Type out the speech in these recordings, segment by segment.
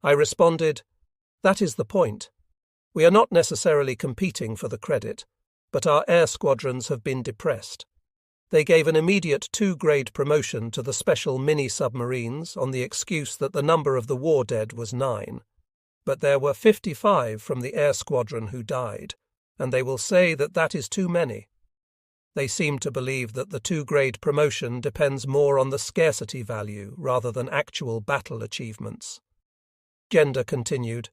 I responded, "That is the point. We are not necessarily competing for the credit, but our air squadrons have been depressed. They gave an immediate 2-grade promotion to the special mini-submarines on the excuse that the number of the war dead was 9. But there were 55 from the air squadron who died, and they will say that that is too many. They seem to believe that the 2-grade promotion depends more on the scarcity value rather than actual battle achievements." Gender continued,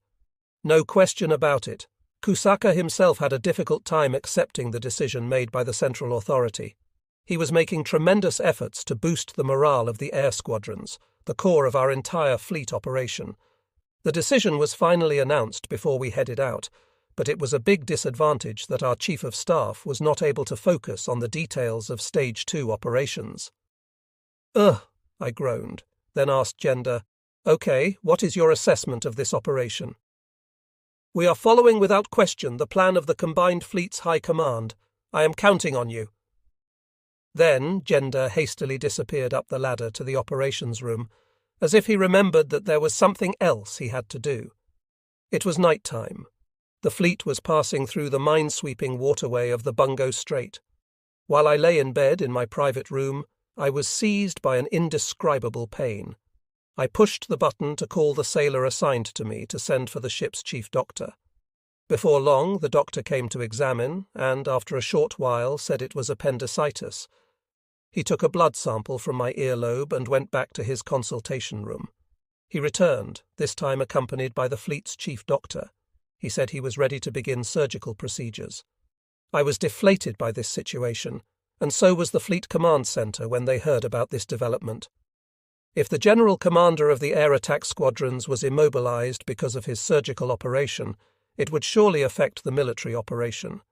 "No question about it. Kusaka himself had a difficult time accepting the decision made by the Central Authority. He was making tremendous efforts to boost the morale of the air squadrons, the core of our entire fleet operation. The decision was finally announced before we headed out, but it was a big disadvantage that our Chief of Staff was not able to focus on the details of Stage 2 operations." "Ugh," I groaned, then asked Gender, "Okay, what is your assessment of this operation?" "We are following without question the plan of the Combined Fleet's High Command. I am counting on you." Then Gender hastily disappeared up the ladder to the operations room, as if he remembered that there was something else he had to do. It was night time. The fleet was passing through the mine-sweeping waterway of the Bungo Strait. While I lay in bed in my private room, I was seized by an indescribable pain. I pushed the button to call the sailor assigned to me to send for the ship's chief doctor. Before long, the doctor came to examine and, after a short while, said it was appendicitis. He took a blood sample from my earlobe and went back to his consultation room. He returned, this time accompanied by the fleet's chief doctor. He said he was ready to begin surgical procedures. I was deflated by this situation, and so was the Fleet Command Center when they heard about this development. If the general commander of the air attack squadrons was immobilized because of his surgical operation, it would surely affect the military operation.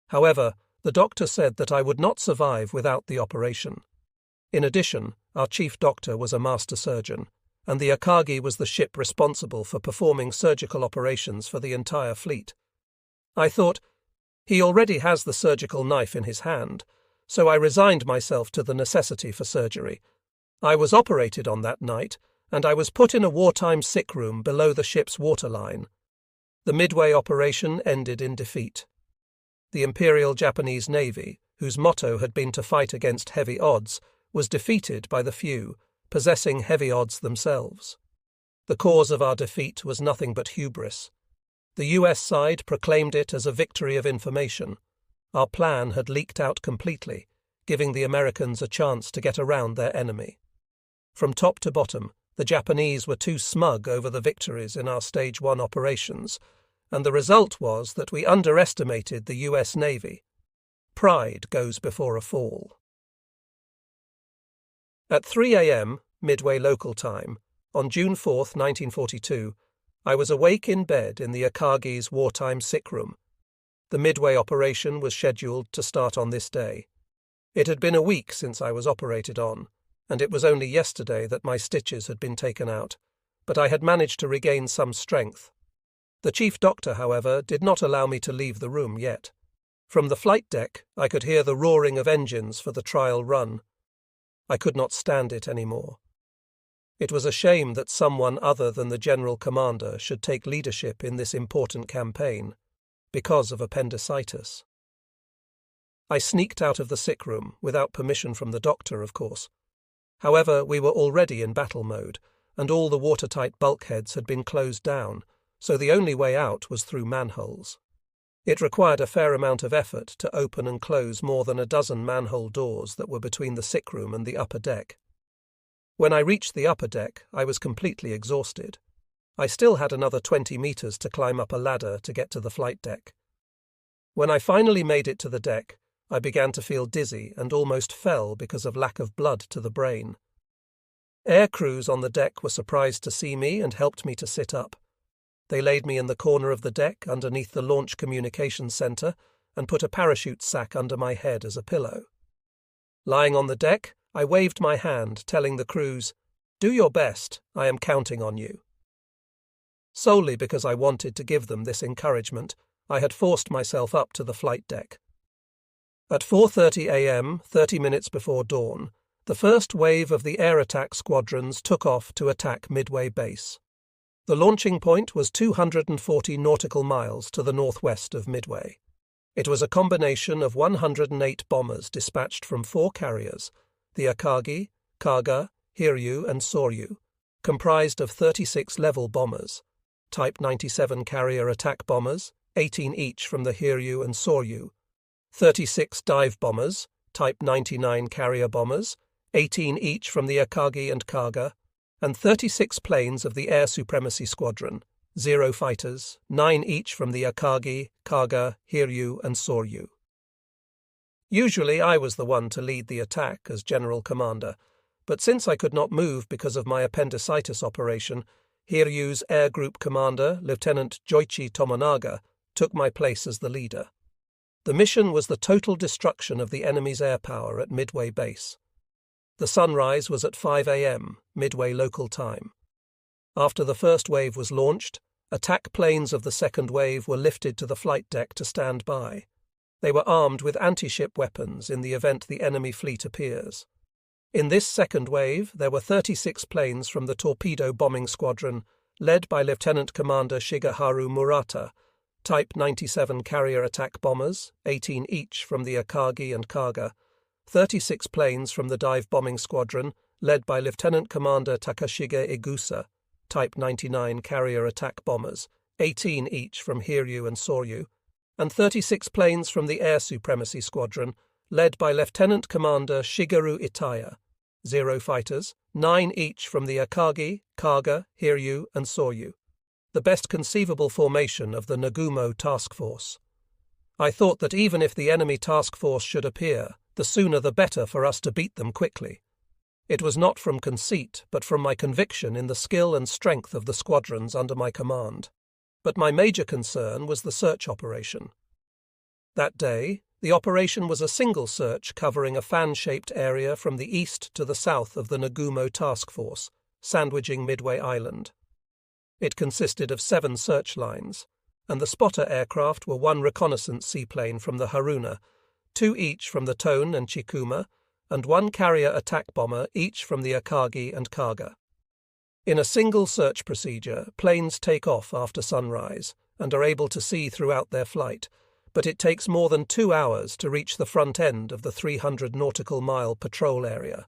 However, the doctor said that I would not survive without the operation. In addition, our chief doctor was a master surgeon, and the Akagi was the ship responsible for performing surgical operations for the entire fleet. I thought, he already has the surgical knife in his hand, so I resigned myself to the necessity for surgery. I was operated on that night, and I was put in a wartime sick room below the ship's waterline. The Midway operation ended in defeat. The Imperial Japanese Navy, whose motto had been to fight against heavy odds, was defeated by the few, possessing heavy odds themselves. The cause of our defeat was nothing but hubris. The US side proclaimed it as a victory of information. Our plan had leaked out completely, giving the Americans a chance to get around their enemy. From top to bottom, the Japanese were too smug over the victories in our Stage 1 operations, and the result was that we underestimated the US Navy. Pride goes before a fall. At 3 a.m., Midway local time, on June 4, 1942, I was awake in bed in the Akagi's wartime sick room. The Midway operation was scheduled to start on this day. It had been a week since I was operated on, and it was only yesterday that my stitches had been taken out, but I had managed to regain some strength. The chief doctor, however, did not allow me to leave the room yet. From the flight deck, I could hear the roaring of engines for the trial run. I could not stand it any more. It was a shame that someone other than the general commander should take leadership in this important campaign, because of appendicitis. I sneaked out of the sick room, without permission from the doctor, of course. However, we were already in battle mode, and all the watertight bulkheads had been closed down, so the only way out was through manholes. It required a fair amount of effort to open and close more than a dozen manhole doors that were between the sick room and the upper deck. When I reached the upper deck, I was completely exhausted. I still had another 20 meters to climb up a ladder to get to the flight deck. When I finally made it to the deck, I began to feel dizzy and almost fell because of lack of blood to the brain. Air crews on the deck were surprised to see me and helped me to sit up. They laid me in the corner of the deck underneath the launch communications center and put a parachute sack under my head as a pillow. Lying on the deck, I waved my hand, telling the crews, "Do your best, I am counting on you." Solely because I wanted to give them this encouragement, I had forced myself up to the flight deck. At 4:30 a.m., 30 minutes before dawn, the first wave of the air attack squadrons took off to attack Midway base. The launching point was 240 nautical miles to the northwest of Midway. It was a combination of 108 bombers dispatched from 4 carriers, the Akagi, Kaga, Hiryu and Soryu, comprised of 36 level bombers, Type 97 carrier attack bombers, 18 each from the Hiryu and Soryu, 36 dive bombers, Type 99 carrier bombers, 18 each from the Akagi and Kaga, and 36 planes of the Air Supremacy Squadron, 0 fighters, 9 each from the Akagi, Kaga, Hiryu and Soryu. Usually I was the one to lead the attack as General Commander, but since I could not move because of my appendicitis operation, Hiryu's Air Group Commander, Lieutenant Joichi Tomonaga, took my place as the leader. The mission was the total destruction of the enemy's air power at Midway Base. The sunrise was at 5 a.m., Midway local time. After the first wave was launched, attack planes of the second wave were lifted to the flight deck to stand by. They were armed with anti-ship weapons in the event the enemy fleet appears. In this second wave, there were 36 planes from the Torpedo Bombing Squadron, led by Lieutenant Commander Shigeharu Murata, Type 97 carrier attack bombers, 18 each from the Akagi and Kaga, 36 planes from the Dive Bombing Squadron, led by Lieutenant Commander Takashige Igusa, Type 99 carrier attack bombers, 18 each from Hiryu and Soryu, and 36 planes from the Air Supremacy Squadron, led by Lieutenant Commander Shigeru Itaya, 0 fighters, 9 each from the Akagi, Kaga, Hiryu and Soryu, the best conceivable formation of the Nagumo Task Force. I thought that even if the enemy task force should appear, the sooner the better for us to beat them quickly. It was not from conceit, but from my conviction in the skill and strength of the squadrons under my command. But my major concern was the search operation. That day, the operation was a single search covering a fan-shaped area from the east to the south of the Nagumo Task Force, sandwiching Midway Island. It consisted of 7 search lines, and the spotter aircraft were 1 reconnaissance seaplane from the Haruna, 2 each from the Tone and Chikuma, and 1 carrier attack bomber each from the Akagi and Kaga. In a single search procedure, planes take off after sunrise and are able to see throughout their flight, but it takes more than 2 hours to reach the front end of the 300 nautical mile patrol area.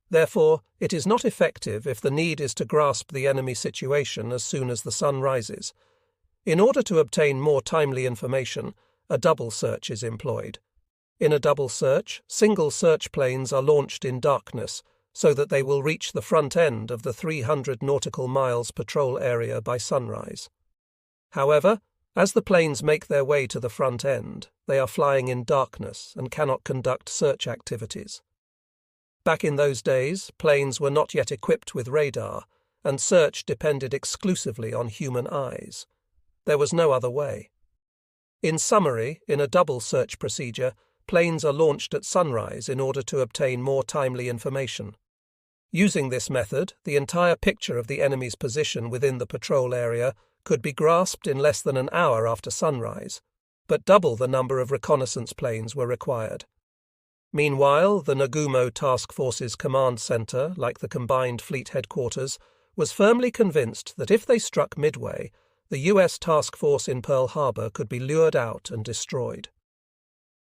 Therefore, it is not effective if the need is to grasp the enemy situation as soon as the sun rises. In order to obtain more timely information, a double search is employed. In a double search, single search planes are launched in darkness so that they will reach the front end of the 300 nautical miles patrol area by sunrise. However, as the planes make their way to the front end, they are flying in darkness and cannot conduct search activities. Back in those days, planes were not yet equipped with radar, and search depended exclusively on human eyes. There was no other way. In summary, in a double search procedure, planes are launched at sunrise in order to obtain more timely information. Using this method, the entire picture of the enemy's position within the patrol area could be grasped in less than an hour after sunrise, but double the number of reconnaissance planes were required. Meanwhile, the Nagumo Task Force's command center, like the Combined Fleet Headquarters, was firmly convinced that if they struck Midway, the U.S. task force in Pearl Harbor could be lured out and destroyed.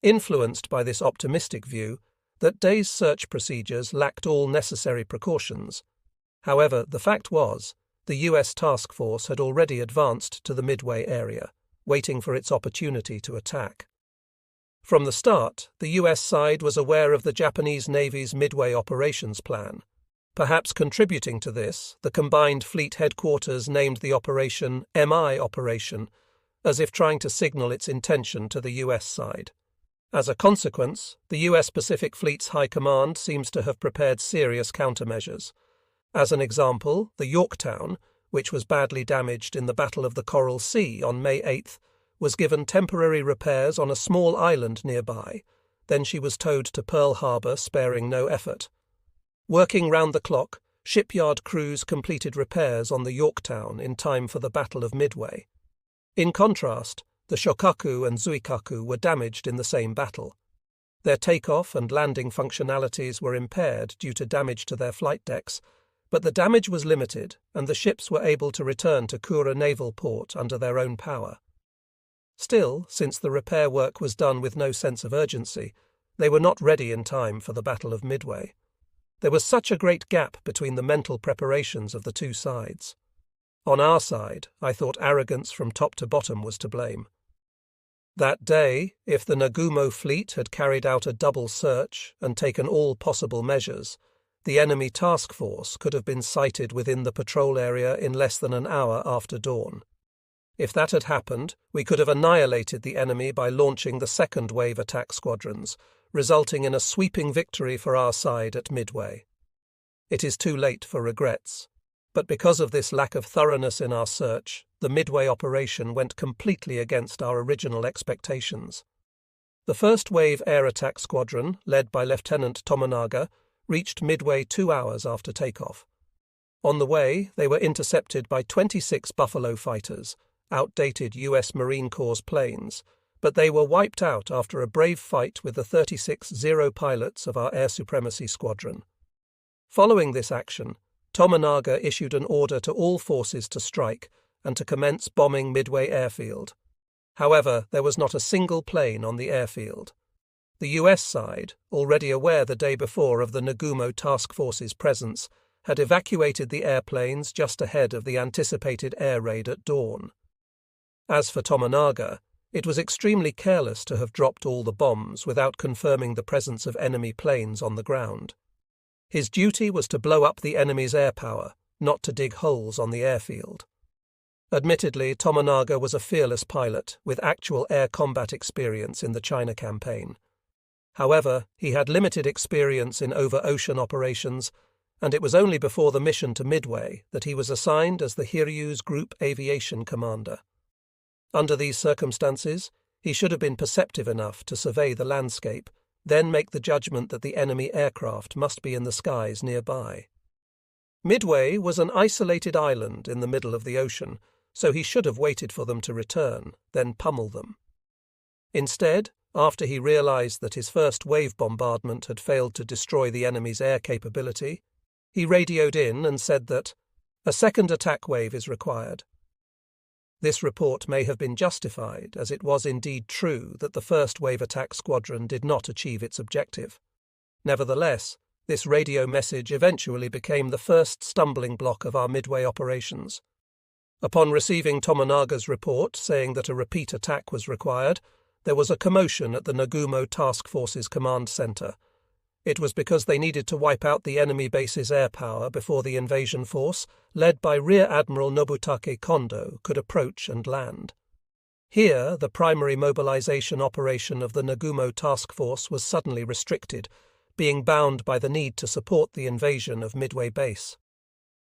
Influenced by this optimistic view, that day's search procedures lacked all necessary precautions. However, the fact was, the U.S. task force had already advanced to the Midway area, waiting for its opportunity to attack. From the start, the U.S. side was aware of the Japanese Navy's Midway operations plan. Perhaps contributing to this, the Combined Fleet Headquarters named the operation MI Operation, as if trying to signal its intention to the U.S. side. As a consequence, the U.S. Pacific Fleet's High Command seems to have prepared serious countermeasures. As an example, the Yorktown, which was badly damaged in the Battle of the Coral Sea on May 8th, was given temporary repairs on a small island nearby. Then she was towed to Pearl Harbor, sparing no effort. Working round the clock, shipyard crews completed repairs on the Yorktown in time for the Battle of Midway. In contrast, the Shokaku and Zuikaku were damaged in the same battle. Their takeoff and landing functionalities were impaired due to damage to their flight decks, But the damage was limited, and the ships were able to return to Kura Naval Port under their own power. Still, since the repair work was done with no sense of urgency, they were not ready in time for the Battle of Midway. There was such a great gap between the mental preparations of the two sides. On our side, I thought arrogance from top to bottom was to blame. That day, if the Nagumo fleet had carried out a double search and taken all possible measures, the enemy task force could have been sighted within the patrol area in less than an hour after dawn. If that had happened, we could have annihilated the enemy by launching the second wave attack squadrons, resulting in a sweeping victory for our side at Midway. It is too late for regrets, but because of this lack of thoroughness in our search, the Midway operation went completely against our original expectations. The first wave air attack squadron, led by Lieutenant Tomonaga, reached Midway 2 hours after takeoff. On the way, they were intercepted by 26 Buffalo fighters, outdated U.S. Marine Corps planes, but they were wiped out after a brave fight with the 36 Zero pilots of our Air Supremacy Squadron. Following this action, Tomonaga issued an order to all forces to strike and to commence bombing Midway Airfield. However, there was not a single plane on the airfield. The U.S. side, already aware the day before of the Nagumo Task Force's presence, had evacuated the airplanes just ahead of the anticipated air raid at dawn. As for Tomonaga, it was extremely careless to have dropped all the bombs without confirming the presence of enemy planes on the ground. His duty was to blow up the enemy's air power, not to dig holes on the airfield. Admittedly, Tomonaga was a fearless pilot with actual air combat experience in the China campaign. However, he had limited experience in over-ocean operations, and it was only before the mission to Midway that he was assigned as the Hiryu's Group Aviation Commander. Under these circumstances, he should have been perceptive enough to survey the landscape, then make the judgment that the enemy aircraft must be in the skies nearby. Midway was an isolated island in the middle of the ocean, so he should have waited for them to return, then pummel them. Instead, after he realized that his first wave bombardment had failed to destroy the enemy's air capability, he radioed in and said that a second attack wave is required. This report may have been justified, as it was indeed true that the first wave attack squadron did not achieve its objective. Nevertheless, this radio message eventually became the first stumbling block of our Midway operations. Upon receiving Tomonaga's report saying that a repeat attack was required, there was a commotion at the Nagumo Task Force's command center. It was because they needed to wipe out the enemy base's air power before the invasion force, led by Rear Admiral Nobutake Kondo, could approach and land. Here, the primary mobilization operation of the Nagumo Task Force was suddenly restricted, being bound by the need to support the invasion of Midway Base.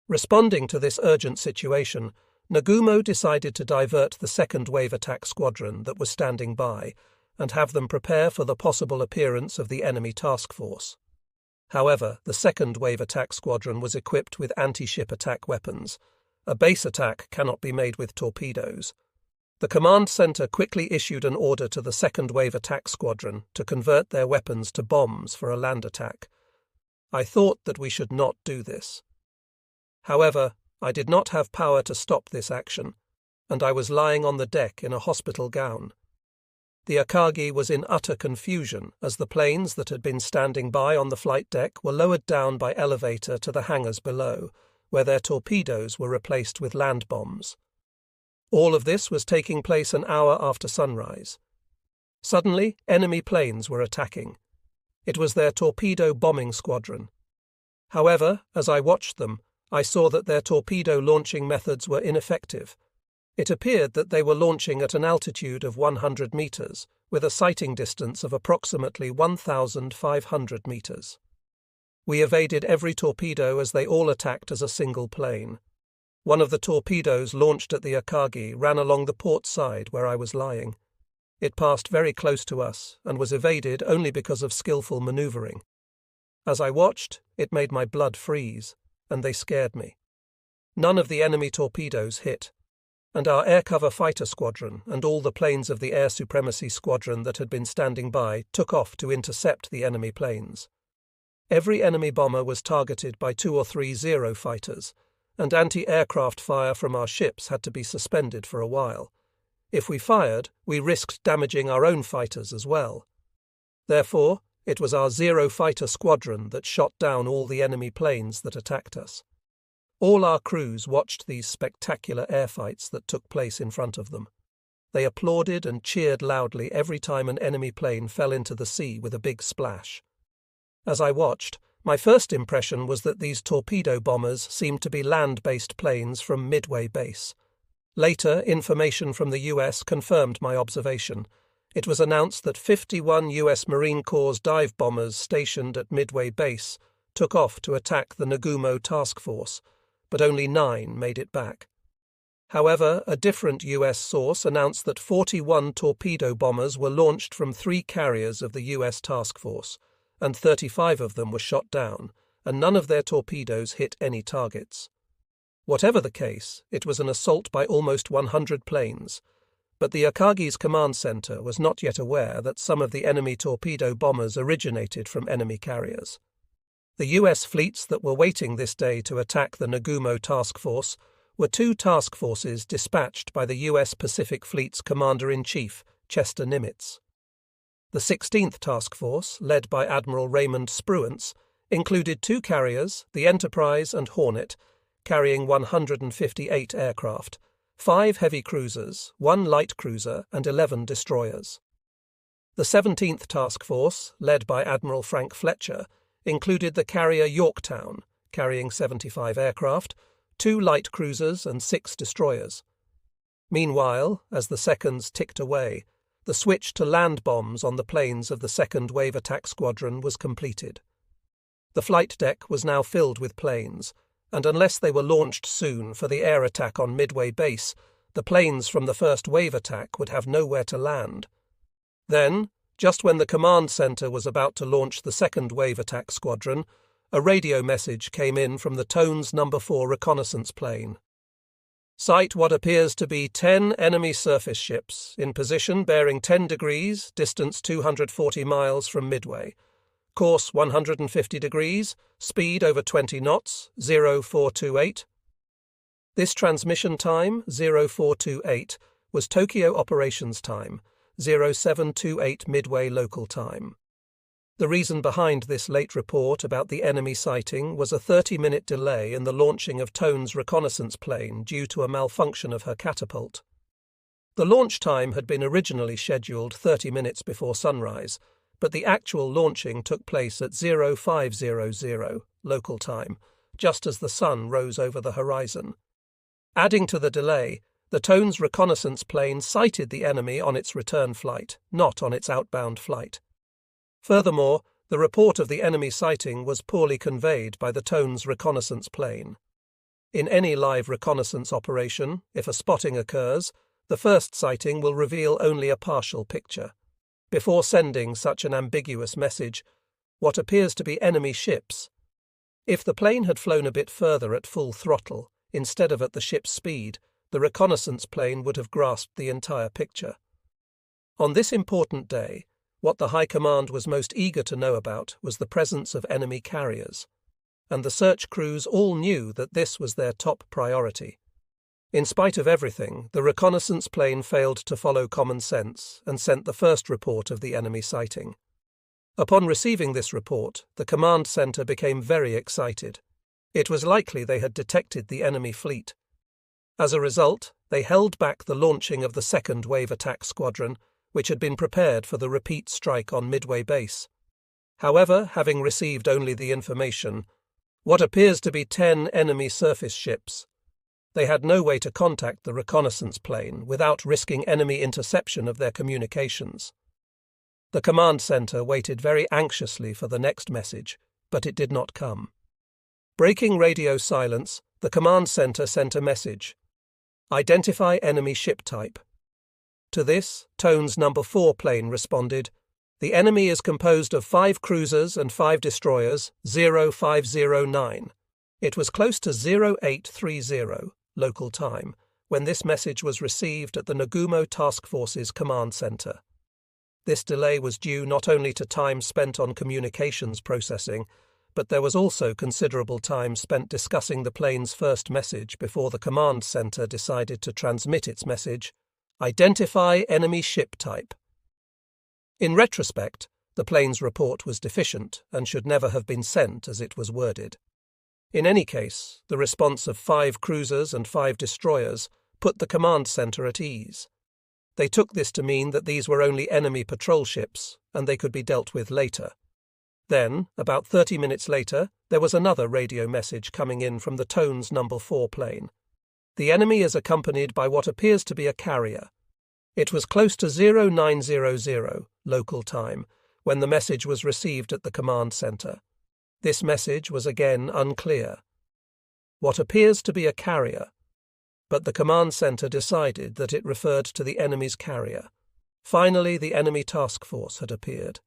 Responding to this urgent situation, Nagumo decided to divert the second wave attack squadron that was standing by and have them prepare for the possible appearance of the enemy task force. However, the second wave attack squadron was equipped with anti-ship attack weapons. A base attack cannot be made with torpedoes. The command center quickly issued an order to the second wave attack squadron to convert their weapons to bombs for a land attack. I thought that we should not do this. However, I did not have power to stop this action, and I was lying on the deck in a hospital gown. The Akagi was in utter confusion as the planes that had been standing by on the flight deck were lowered down by elevator to the hangars below, where their torpedoes were replaced with land bombs. All of this was taking place an hour after sunrise. Suddenly, enemy planes were attacking. It was their torpedo bombing squadron. However, as I watched them, I saw that their torpedo launching methods were ineffective. It appeared that they were launching at an altitude of 100 meters, with a sighting distance of approximately 1,500 meters. We evaded every torpedo as they all attacked as a single plane. One of the torpedoes launched at the Akagi ran along the port side where I was lying. It passed very close to us and was evaded only because of skillful maneuvering. As I watched, it made my blood freeze, and they scared me. None of the enemy torpedoes hit, and our air cover fighter squadron and all the planes of the Air Supremacy Squadron that had been standing by took off to intercept the enemy planes. Every enemy bomber was targeted by 2 or 3 Zero fighters, and anti-aircraft fire from our ships had to be suspended for a while. If we fired, we risked damaging our own fighters as well. Therefore, it was our Zero fighter squadron that shot down all the enemy planes that attacked us. All our crews watched these spectacular airfights that took place in front of them. They applauded and cheered loudly every time an enemy plane fell into the sea with a big splash. As I watched, my first impression was that these torpedo bombers seemed to be land-based planes from Midway base. Later, information from the US confirmed my observation. It was announced that 51 US Marine Corps dive bombers stationed at Midway base took off to attack the Nagumo task force, but only 9 made it back. However, a different US source announced that 41 torpedo bombers were launched from 3 carriers of the US task force, and 35 of them were shot down, and none of their torpedoes hit any targets. Whatever the case, it was an assault by almost 100 planes, but the Akagi's command center was not yet aware that some of the enemy torpedo bombers originated from enemy carriers. The US fleets that were waiting this day to attack the Nagumo task force were 2 task forces dispatched by the US Pacific Fleet's Commander-in-Chief, Chester Nimitz. The 16th Task Force, led by Admiral Raymond Spruance, included 2 carriers, the Enterprise and Hornet, carrying 158 aircraft, 5 heavy cruisers, 1 light cruiser, and 11 destroyers. The 17th Task Force, led by Admiral Frank Fletcher, included the carrier Yorktown, carrying 75 aircraft, 2 light cruisers and 6 destroyers. Meanwhile, as the seconds ticked away, the switch to land bombs on the planes of the second wave attack squadron was completed. The flight deck was now filled with planes, and unless they were launched soon for the air attack on Midway base, the planes from the first wave attack would have nowhere to land. Then, just when the command center was about to launch the second wave attack squadron, a radio message came in from the Tones No. 4 reconnaissance plane. Sight what appears to be 10 enemy surface ships, in position bearing 10 degrees, distance 240 miles from Midway. Course 150 degrees, speed over 20 knots, 0428. This transmission time, 0428, was Tokyo operations time, 0728 Midway local time. The reason behind this late report about the enemy sighting was a 30-minute delay in the launching of Tone's reconnaissance plane due to a malfunction of her catapult. The launch time had been originally scheduled 30 minutes before sunrise, but the actual launching took place at 0500 local time, just as the sun rose over the horizon. Adding to the delay, the Tone's reconnaissance plane sighted the enemy on its return flight, not on its outbound flight. Furthermore, the report of the enemy sighting was poorly conveyed by the Tone's reconnaissance plane. In any live reconnaissance operation, if a spotting occurs, the first sighting will reveal only a partial picture. Before sending such an ambiguous message, what appears to be enemy ships. If the plane had flown a bit further at full throttle, instead of at the ship's speed, the reconnaissance plane would have grasped the entire picture. On this important day, what the High Command was most eager to know about was the presence of enemy carriers, and the search crews all knew that this was their top priority. In spite of everything, the reconnaissance plane failed to follow common sense and sent the first report of the enemy sighting. Upon receiving this report, the command center became very excited. It was likely they had detected the enemy fleet. As a result, they held back the launching of the second wave attack squadron, which had been prepared for the repeat strike on Midway base. However, having received only the information, what appears to be 10 enemy surface ships, they had no way to contact the reconnaissance plane without risking enemy interception of their communications. The command center waited very anxiously for the next message, but it did not come. Breaking radio silence, the command center sent a message. Identify enemy ship type. To this, Tone's No. 4 plane responded, the enemy is composed of 5 cruisers and 5 destroyers, 0509. It was close to 0830, local time, when this message was received at the Nagumo Task Force's command center. This delay was due not only to time spent on communications processing, but there was also considerable time spent discussing the plane's first message before the command center decided to transmit its message, "Identify enemy ship type." In retrospect, the plane's report was deficient and should never have been sent as it was worded. In any case, the response of 5 cruisers and 5 destroyers put the command center at ease. They took this to mean that these were only enemy patrol ships, and they could be dealt with later. Then, about 30 minutes later, there was another radio message coming in from the Tones No. 4 plane. The enemy is accompanied by what appears to be a carrier. It was close to 0900 local time when the message was received at the command center. This message was again unclear. What appears to be a carrier, but the command center decided that it referred to the enemy's carrier. Finally, the enemy task force had appeared,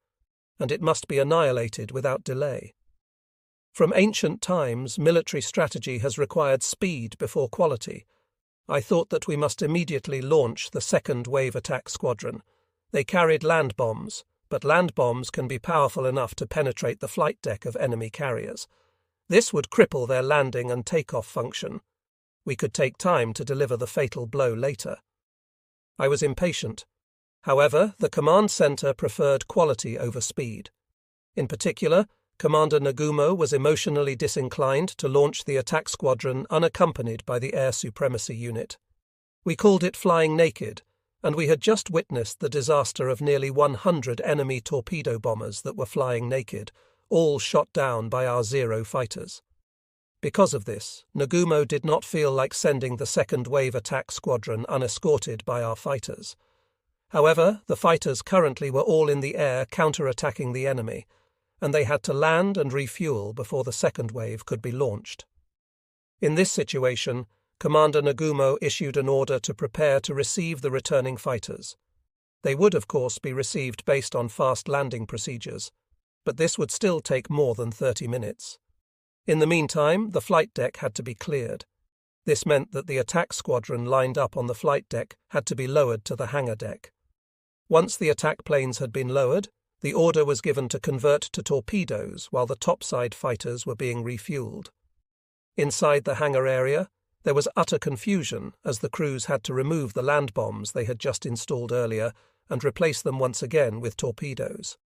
and it must be annihilated without delay. From ancient times, military strategy has required speed before quality. I thought that we must immediately launch the second wave attack squadron. They carried land bombs, but land bombs can be powerful enough to penetrate the flight deck of enemy carriers. This would cripple their landing and takeoff function. We could take time to deliver the fatal blow later. I was impatient. However, the command center preferred quality over speed. In particular, Commander Nagumo was emotionally disinclined to launch the attack squadron unaccompanied by the air supremacy unit. We called it Flying Naked, and we had just witnessed the disaster of nearly 100 enemy torpedo bombers that were flying naked, all shot down by our Zero fighters. Because of this, Nagumo did not feel like sending the second wave attack squadron unescorted by our fighters. However, the fighters currently were all in the air counter-attacking the enemy, and they had to land and refuel before the second wave could be launched. In this situation, Commander Nagumo issued an order to prepare to receive the returning fighters. They would, of course, be received based on fast landing procedures, but this would still take more than 30 minutes. In the meantime, the flight deck had to be cleared. This meant that the attack squadron lined up on the flight deck had to be lowered to the hangar deck. Once the attack planes had been lowered, the order was given to convert to torpedoes while the topside fighters were being refueled. Inside the hangar area, there was utter confusion as the crews had to remove the land bombs they had just installed earlier and replace them once again with torpedoes.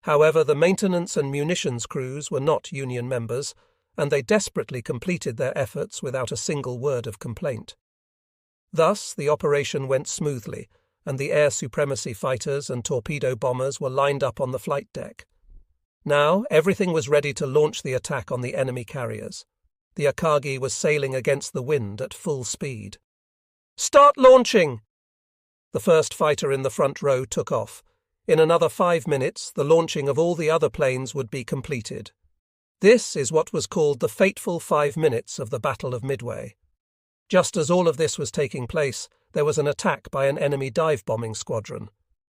However, the maintenance and munitions crews were not union members, and they desperately completed their efforts without a single word of complaint. Thus, the operation went smoothly, and the air supremacy fighters and torpedo bombers were lined up on the flight deck. Now, everything was ready to launch the attack on the enemy carriers. The Akagi was sailing against the wind at full speed. "Start launching!" The first fighter in the front row took off. In another 5 minutes, the launching of all the other planes would be completed. This is what was called the fateful 5 minutes of the Battle of Midway. Just as all of this was taking place, there was an attack by an enemy dive-bombing squadron.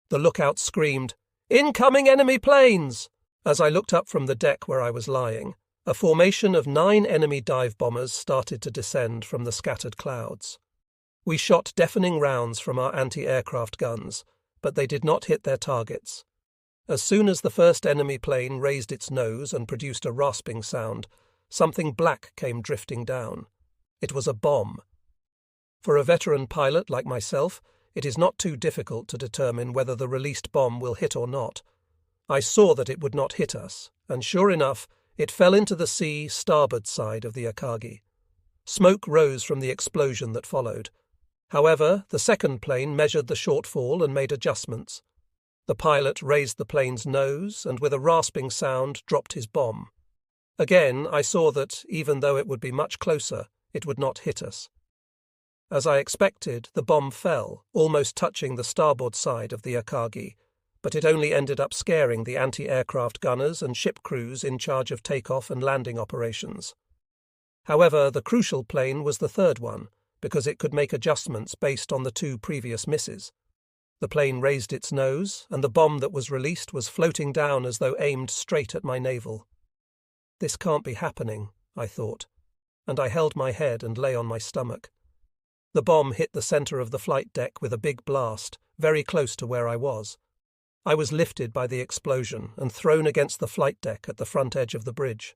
The lookout screamed, "Incoming enemy planes!" As I looked up from the deck where I was lying, a formation of 9 enemy dive bombers started to descend from the scattered clouds. We shot deafening rounds from our anti-aircraft guns, but they did not hit their targets. As soon as the first enemy plane raised its nose and produced a rasping sound, something black came drifting down. It was a bomb. For a veteran pilot like myself, it is not too difficult to determine whether the released bomb will hit or not. I saw that it would not hit us, and sure enough, it fell into the sea starboard side of the Akagi. Smoke rose from the explosion that followed. However, the second plane measured the shortfall and made adjustments. The pilot raised the plane's nose and with a rasping sound dropped his bomb. Again, I saw that, even though it would be much closer, it would not hit us. As I expected, the bomb fell, almost touching the starboard side of the Akagi, but it only ended up scaring the anti-aircraft gunners and ship crews in charge of takeoff and landing operations. However, the crucial plane was the third one, because it could make adjustments based on the 2 previous misses. The plane raised its nose, and the bomb that was released was floating down as though aimed straight at my navel. This can't be happening, I thought, and I held my head and lay on my stomach. The bomb hit the center of the flight deck with a big blast, very close to where I was. I was lifted by the explosion and thrown against the flight deck at the front edge of the bridge.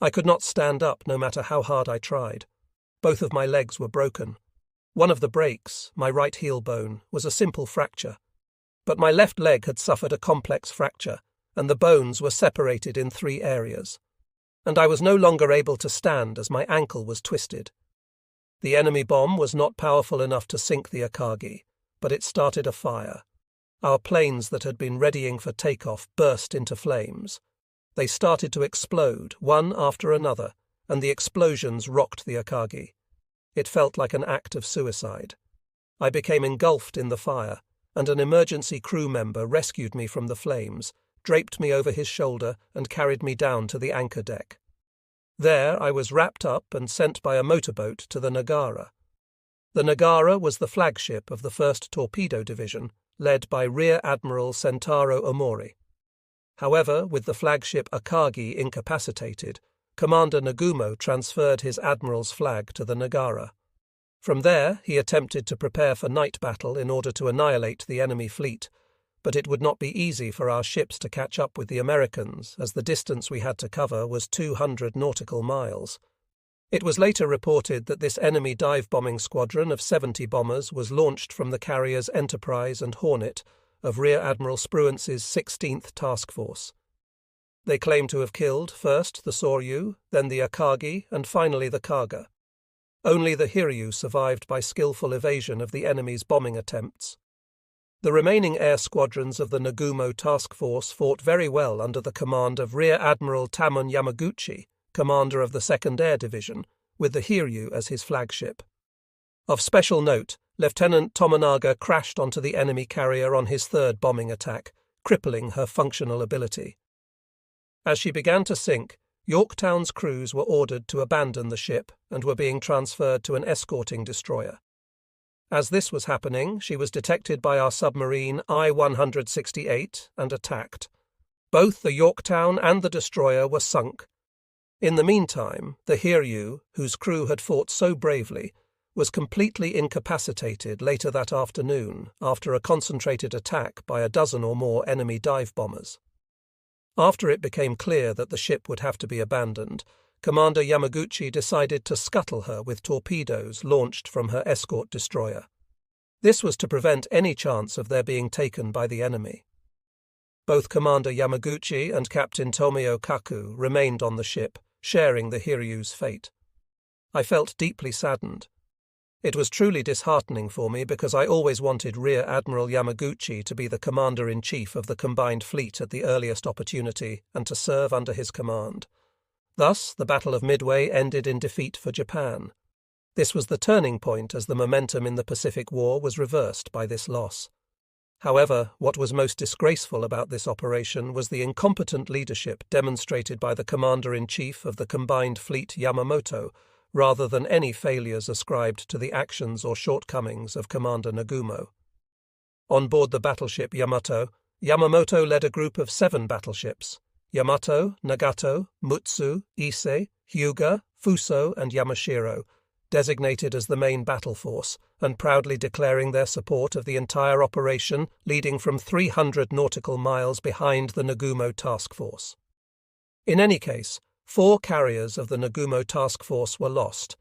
I could not stand up no matter how hard I tried. Both of my legs were broken. One of the breaks, my right heel bone, was a simple fracture. But my left leg had suffered a complex fracture, and the bones were separated in 3 areas. And I was no longer able to stand as my ankle was twisted. The enemy bomb was not powerful enough to sink the Akagi, but it started a fire. Our planes that had been readying for takeoff burst into flames. They started to explode, one after another, and the explosions rocked the Akagi. It felt like an act of suicide. I became engulfed in the fire, and an emergency crew member rescued me from the flames, draped me over his shoulder, and carried me down to the anchor deck. There I was wrapped up and sent by a motorboat to the Nagara. The Nagara was the flagship of the 1st Torpedo Division, led by Rear Admiral Sentaro Omori. However, with the flagship Akagi incapacitated, Commander Nagumo transferred his admiral's flag to the Nagara. From there, he attempted to prepare for night battle in order to annihilate the enemy fleet, but it would not be easy for our ships to catch up with the Americans, as the distance we had to cover was 200 nautical miles. It was later reported that this enemy dive-bombing squadron of 70 bombers was launched from the carriers Enterprise and Hornet of Rear Admiral Spruance's 16th Task Force. They claim to have killed first the Soryu, then the Akagi, and finally the Kaga. Only the Hiryu survived by skillful evasion of the enemy's bombing attempts. The remaining air squadrons of the Nagumo Task Force fought very well under the command of Rear Admiral Tamon Yamaguchi, commander of the 2nd Air Division, with the Hiryu as his flagship. Of special note, Lieutenant Tomonaga crashed onto the enemy carrier on his 3rd bombing attack, crippling her functional ability. As she began to sink, Yorktown's crews were ordered to abandon the ship and were being transferred to an escorting destroyer. As this was happening, she was detected by our submarine I-168 and attacked. Both the Yorktown and the destroyer were sunk. In the meantime, the Hiryu, whose crew had fought so bravely, was completely incapacitated later that afternoon after a concentrated attack by a dozen or more enemy dive bombers. After it became clear that the ship would have to be abandoned, Commander Yamaguchi decided to scuttle her with torpedoes launched from her escort destroyer. This was to prevent any chance of their being taken by the enemy. Both Commander Yamaguchi and Captain Tomio Kaku remained on the ship, sharing the Hiryu's fate. I felt deeply saddened. It was truly disheartening for me because I always wanted Rear Admiral Yamaguchi to be the Commander-in-Chief of the combined fleet at the earliest opportunity and to serve under his command. Thus, the Battle of Midway ended in defeat for Japan. This was the turning point as the momentum in the Pacific War was reversed by this loss. However, what was most disgraceful about this operation was the incompetent leadership demonstrated by the Commander-in-Chief of the combined fleet Yamamoto, rather than any failures ascribed to the actions or shortcomings of Commander Nagumo. On board the battleship Yamato, Yamamoto led a group of 7 battleships: Yamato, Nagato, Mutsu, Ise, Hyuga, Fuso, and Yamashiro, designated as the main battle force, and proudly declaring their support of the entire operation, leading from 300 nautical miles behind the Nagumo Task Force. In any case, 4 carriers of the Nagumo Task Force were lost,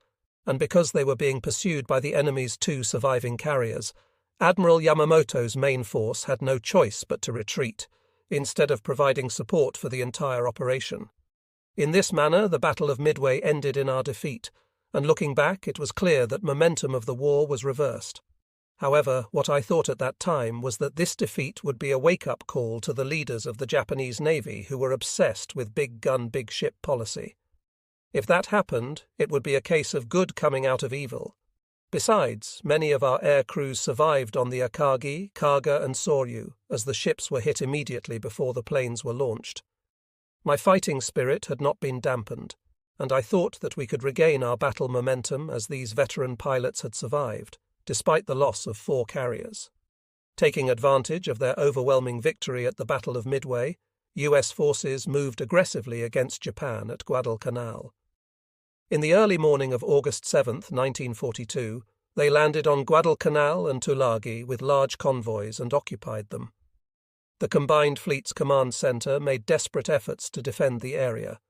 and because they were being pursued by the enemy's 2 surviving carriers, Admiral Yamamoto's main force had no choice but to retreat, instead of providing support for the entire operation. In this manner, the Battle of Midway ended in our defeat, and looking back, it was clear that momentum of the war was reversed. However, what I thought at that time was that this defeat would be a wake-up call to the leaders of the Japanese Navy who were obsessed with big gun, big ship policy. If that happened, it would be a case of good coming out of evil. Besides, many of our air crews survived on the Akagi, Kaga, and Soryu, as the ships were hit immediately before the planes were launched. My fighting spirit had not been dampened, and I thought that we could regain our battle momentum as these veteran pilots had survived, despite the loss of 4 carriers. Taking advantage of their overwhelming victory at the Battle of Midway, US forces moved aggressively against Japan at Guadalcanal. In the early morning of August 7, 1942, they landed on Guadalcanal and Tulagi with large convoys and occupied them. The Combined Fleet's command centre made desperate efforts to defend the area,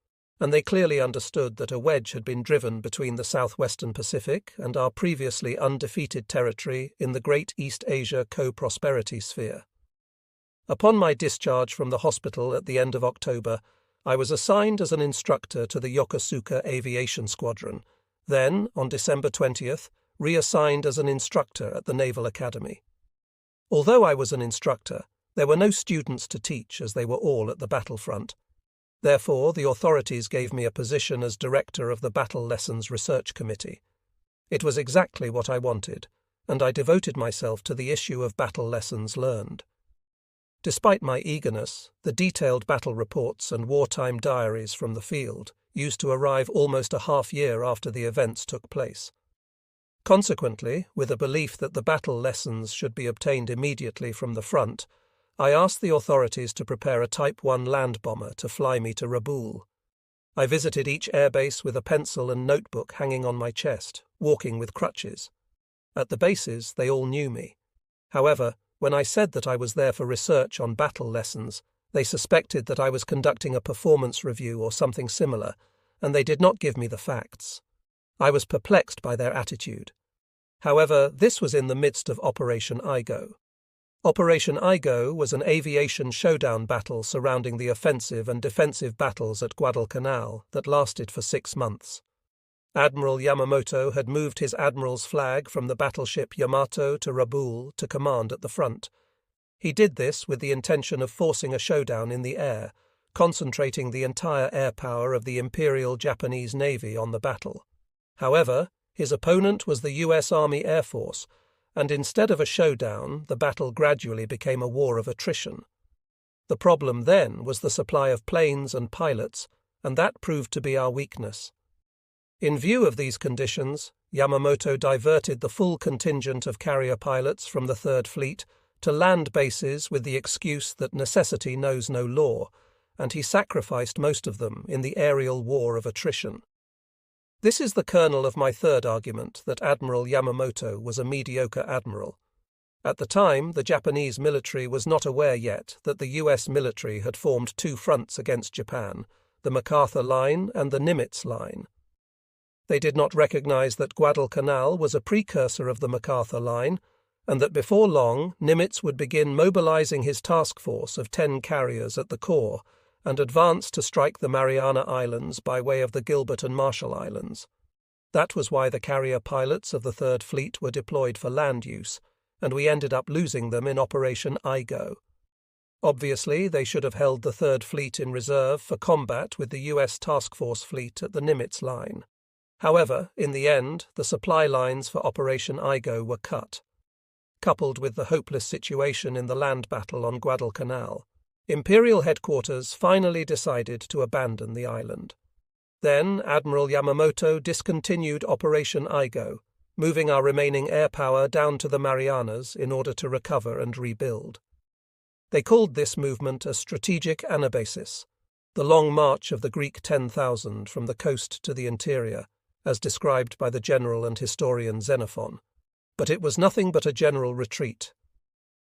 and they clearly understood that a wedge had been driven between the southwestern Pacific and our previously undefeated territory in the Great East Asia Co-Prosperity Sphere. Upon my discharge from the hospital at the end of October, I was assigned as an instructor to the Yokosuka Aviation Squadron, then, on December 20th, reassigned as an instructor at the Naval Academy. Although I was an instructor, there were no students to teach as they were all at the battlefront. Therefore, the authorities gave me a position as director of the Battle Lessons Research Committee. It was exactly what I wanted, and I devoted myself to the issue of battle lessons learned. Despite my eagerness, the detailed battle reports and wartime diaries from the field used to arrive almost a half-year after the events took place. Consequently, with a belief that the battle lessons should be obtained immediately from the front, I asked the authorities to prepare a Type 1 land bomber to fly me to Rabaul. I visited each airbase with a pencil and notebook hanging on my chest, walking with crutches. At the bases, they all knew me. However, when I said that I was there for research on battle lessons, they suspected that I was conducting a performance review or something similar, and they did not give me the facts. I was perplexed by their attitude. However, this was in the midst of Operation Igo. Operation Igo was an aviation showdown battle surrounding the offensive and defensive battles at Guadalcanal that lasted for 6 months. Admiral Yamamoto had moved his admiral's flag from the battleship Yamato to Rabaul to command at the front. He did this with the intention of forcing a showdown in the air, concentrating the entire air power of the Imperial Japanese Navy on the battle. However, his opponent was the U.S. Army Air Force, and instead of a showdown, the battle gradually became a war of attrition. The problem then was the supply of planes and pilots, and that proved to be our weakness. In view of these conditions, Yamamoto diverted the full contingent of carrier pilots from the Third Fleet to land bases with the excuse that necessity knows no law, and he sacrificed most of them in the aerial war of attrition. This is the kernel of my third argument that Admiral Yamamoto was a mediocre admiral. At the time, the Japanese military was not aware yet that the US military had formed 2 fronts against Japan, the MacArthur Line and the Nimitz Line. They did not recognize that Guadalcanal was a precursor of the MacArthur Line, and that before long Nimitz would begin mobilizing his task force of 10 carriers at the core and advance to strike the Mariana Islands by way of the Gilbert and Marshall Islands. That was why the carrier pilots of the Third Fleet were deployed for land use, and we ended up losing them in Operation Igo. Obviously, they should have held the Third Fleet in reserve for combat with the US Task Force fleet at the Nimitz Line. However, in the end, the supply lines for Operation Igo were cut. Coupled with the hopeless situation in the land battle on Guadalcanal, Imperial headquarters finally decided to abandon the island. Then Admiral Yamamoto discontinued Operation Igo, moving our remaining air power down to the Marianas in order to recover and rebuild. They called this movement a strategic anabasis, the long march of the Greek 10,000 from the coast to the interior, as described by the general and historian Xenophon. But it was nothing but a general retreat.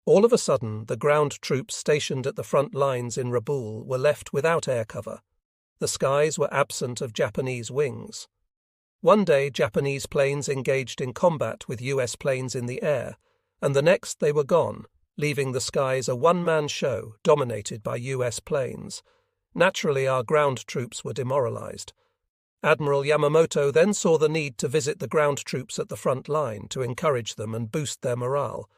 All of a sudden, the ground troops stationed at the front lines in Rabaul were left without air cover. The skies were absent of Japanese wings. One day, Japanese planes engaged in combat with US planes in the air, and the next they were gone, leaving the skies a one-man show dominated by US planes. Naturally, our ground troops were demoralized. Admiral Yamamoto then saw the need to visit the ground troops at the front line to encourage them and boost their morale.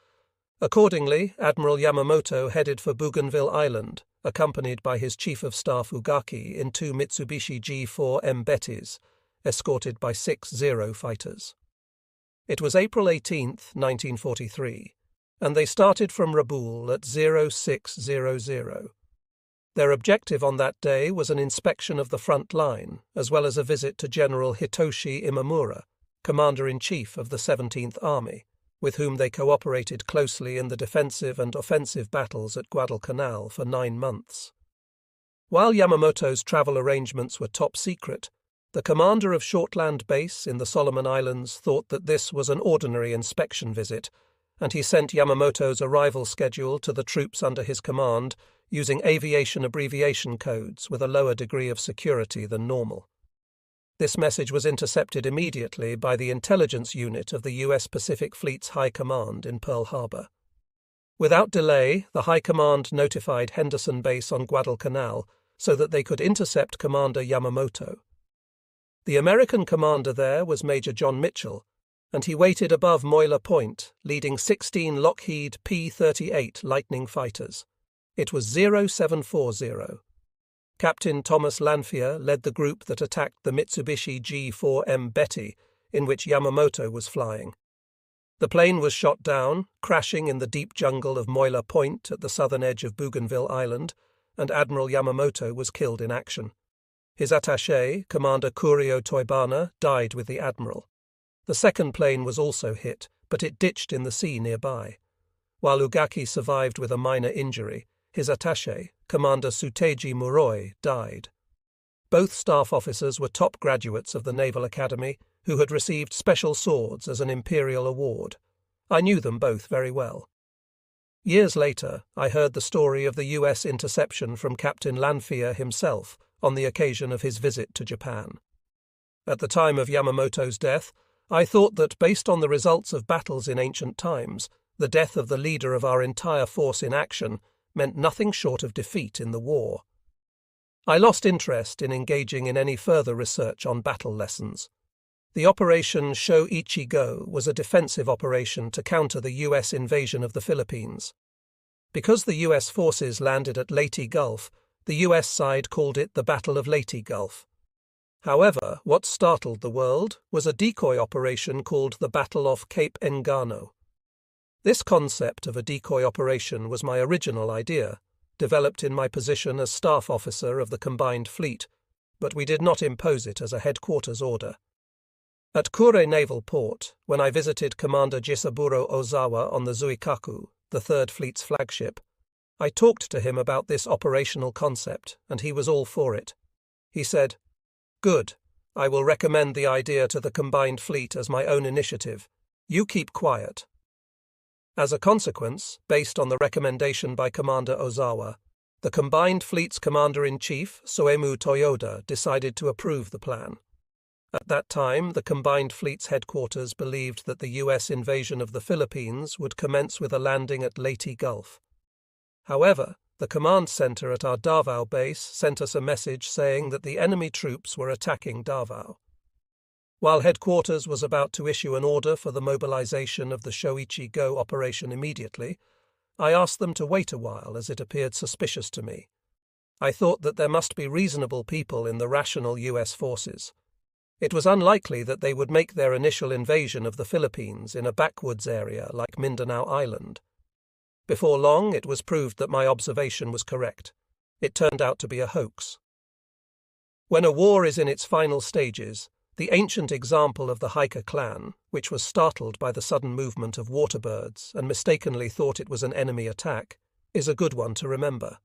Accordingly, Admiral Yamamoto headed for Bougainville Island, accompanied by his Chief of Staff Ugaki in 2 Mitsubishi G4M Betis, escorted by 6 Zero fighters. It was April 18, 1943, and they started from Rabaul at 0600. Their objective on that day was an inspection of the front line, as well as a visit to General Hitoshi Imamura, Commander-in-Chief of the 17th Army, with whom they cooperated closely in the defensive and offensive battles at Guadalcanal for 9 months. While Yamamoto's travel arrangements were top secret, the commander of Shortland Base in the Solomon Islands thought that this was an ordinary inspection visit, and he sent Yamamoto's arrival schedule to the troops under his command using aviation abbreviation codes with a lower degree of security than normal. This message was intercepted immediately by the intelligence unit of the U.S. Pacific Fleet's High Command in Pearl Harbor. Without delay, the High Command notified Henderson Base on Guadalcanal so that they could intercept Commander Yamamoto. The American commander there was Major John Mitchell, and he waited above Moyler Point, leading 16 Lockheed P-38 Lightning fighters. It was 0740. Captain Thomas Lanphier led the group that attacked the Mitsubishi G-4M Betty, in which Yamamoto was flying. The plane was shot down, crashing in the deep jungle of Moyler Point at the southern edge of Bougainville Island, and Admiral Yamamoto was killed in action. His attaché, Commander Kurio Toibana, died with the admiral. The second plane was also hit, but it ditched in the sea nearby. While Ugaki survived with a minor injury, his attaché, Commander Suteji Muroi, died. Both staff officers were top graduates of the Naval Academy who had received special swords as an Imperial award. I knew them both very well. Years later, I heard the story of the U.S. interception from Captain Lanphier himself on the occasion of his visit to Japan. At the time of Yamamoto's death, I thought that, based on the results of battles in ancient times, the death of the leader of our entire force in action meant nothing short of defeat in the war. I lost interest in engaging in any further research on battle lessons. The Operation Shoichi-Go was a defensive operation to counter the U.S. invasion of the Philippines. Because the U.S. forces landed at Leyte Gulf, the U.S. side called it the Battle of Leyte Gulf. However, what startled the world was a decoy operation called the Battle of Cape Engano. This concept of a decoy operation was my original idea, developed in my position as staff officer of the Combined Fleet, but we did not impose it as a headquarters order. At Kure Naval Port, when I visited Commander Jisaburo Ozawa on the Zuikaku, the Third Fleet's flagship, I talked to him about this operational concept, and he was all for it. He said, "Good, I will recommend the idea to the Combined Fleet as my own initiative. You keep quiet." As a consequence, based on the recommendation by Commander Ozawa, the Combined Fleet's Commander-in-Chief, Soemu Toyoda, decided to approve the plan. At that time, the Combined Fleet's headquarters believed that the U.S. invasion of the Philippines would commence with a landing at Leyte Gulf. However, the command center at our Davao base sent us a message saying that the enemy troops were attacking Davao. While headquarters was about to issue an order for the mobilization of the Shoichi-Go operation immediately, I asked them to wait a while as it appeared suspicious to me. I thought that there must be reasonable people in the rational U.S. forces. It was unlikely that they would make their initial invasion of the Philippines in a backwoods area like Mindanao Island. Before long, it was proved that my observation was correct. It turned out to be a hoax. When a war is in its final stages, the ancient example of the hiker clan, which was startled by the sudden movement of waterbirds and mistakenly thought it was an enemy attack, is a good one to remember.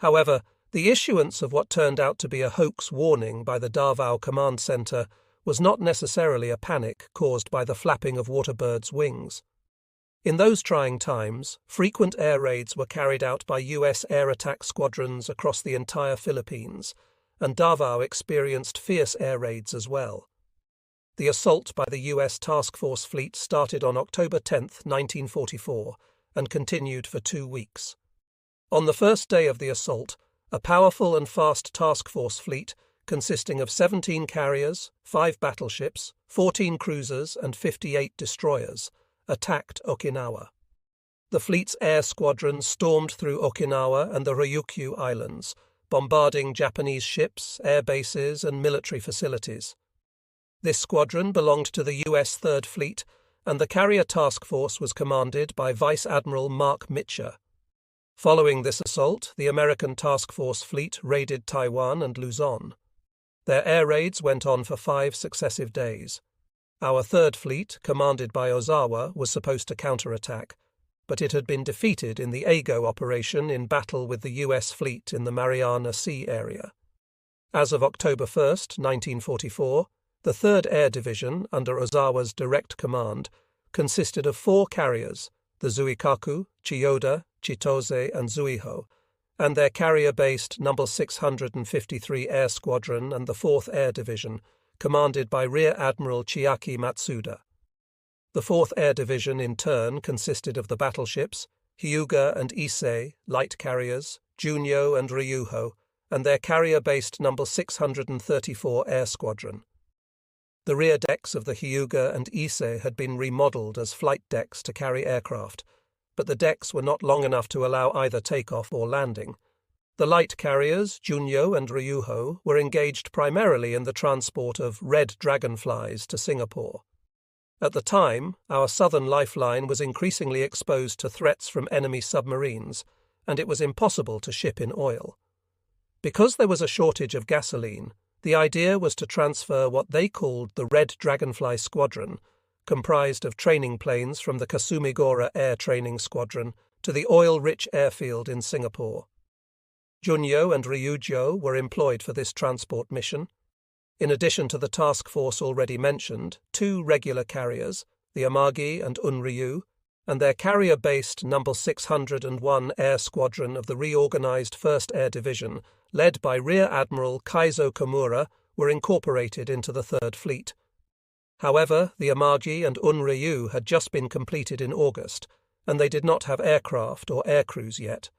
However, the issuance of what turned out to be a hoax warning by the Davao Command Center was not necessarily a panic caused by the flapping of waterbirds' wings. In those trying times, frequent air raids were carried out by U.S. air attack squadrons across the entire Philippines, and Davao experienced fierce air raids as well. The assault by the U.S. Task Force Fleet started on October 10, 1944, and continued for 2 weeks. On the first day of the assault, a powerful and fast task force fleet, consisting of 17 carriers, 5 battleships, 14 cruisers and 58 destroyers, attacked Okinawa. The fleet's air squadron stormed through Okinawa and the Ryukyu Islands, bombarding Japanese ships, air bases and military facilities. This squadron belonged to the U.S. Third Fleet, and the carrier task force was commanded by Vice Admiral Mark Mitcher. Following this assault, the American Task Force Fleet raided Taiwan and Luzon. Their air raids went on for 5 successive days. Our Third Fleet, commanded by Ozawa, was supposed to counterattack, but it had been defeated in the Ago operation in battle with the U.S. fleet in the Mariana Sea area. As of October 1, 1944, the 3rd Air Division, under Ozawa's direct command, consisted of 4 carriers, the Zuikaku, Chiyoda, Chitose, and Zuiho, and their carrier-based No. 653 Air Squadron and the 4th Air Division, commanded by Rear Admiral Chiaki Matsuda. The 4th Air Division, in turn, consisted of the battleships, Hyuga and Issei, light carriers, Junyo and Ryuho, and their carrier-based No. 634 Air Squadron. The rear decks of the Hyuga and Issei had been remodeled as flight decks to carry aircraft, but the decks were not long enough to allow either takeoff or landing. The light carriers, Junyo and Ryuho, were engaged primarily in the transport of red dragonflies to Singapore. At the time, our southern lifeline was increasingly exposed to threats from enemy submarines, and it was impossible to ship in oil. Because there was a shortage of gasoline, the idea was to transfer what they called the Red Dragonfly Squadron, comprised of training planes from the Kasumigora Air Training Squadron, to the oil-rich airfield in Singapore. Junyo and Ryujo were employed for this transport mission. In addition to the task force already mentioned, 2 regular carriers, the Amagi and Unryu, and their carrier-based No. 601 Air Squadron of the reorganized 1st Air Division, led by Rear Admiral Kaizo Komura, were incorporated into the 3rd Fleet. However, the Amagi and Unryu had just been completed in August, and they did not have aircraft or aircrews yet.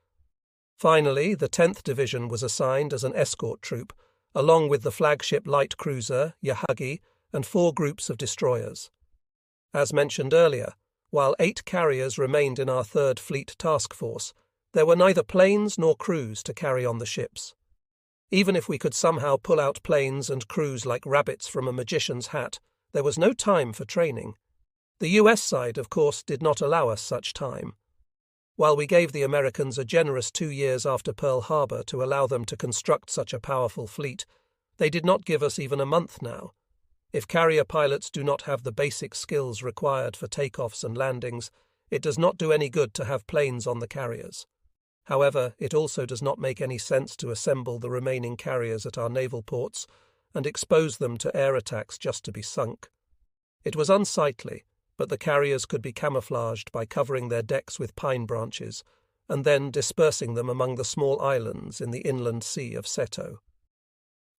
Finally, the 10th Division was assigned as an escort troop, along with the flagship light cruiser, Yahagi, and 4 groups of destroyers. As mentioned earlier, while 8 carriers remained in our 3rd Fleet task force, there were neither planes nor crews to carry on the ships. Even if we could somehow pull out planes and crews like rabbits from a magician's hat, there was no time for training. The US side, of course, did not allow us such time. While we gave the Americans a generous 2 years after Pearl Harbor to allow them to construct such a powerful fleet, they did not give us even a month now. If carrier pilots do not have the basic skills required for takeoffs and landings, it does not do any good to have planes on the carriers. However, it also does not make any sense to assemble the remaining carriers at our naval ports and expose them to air attacks just to be sunk. It was unsightly, but the carriers could be camouflaged by covering their decks with pine branches and then dispersing them among the small islands in the inland sea of Seto.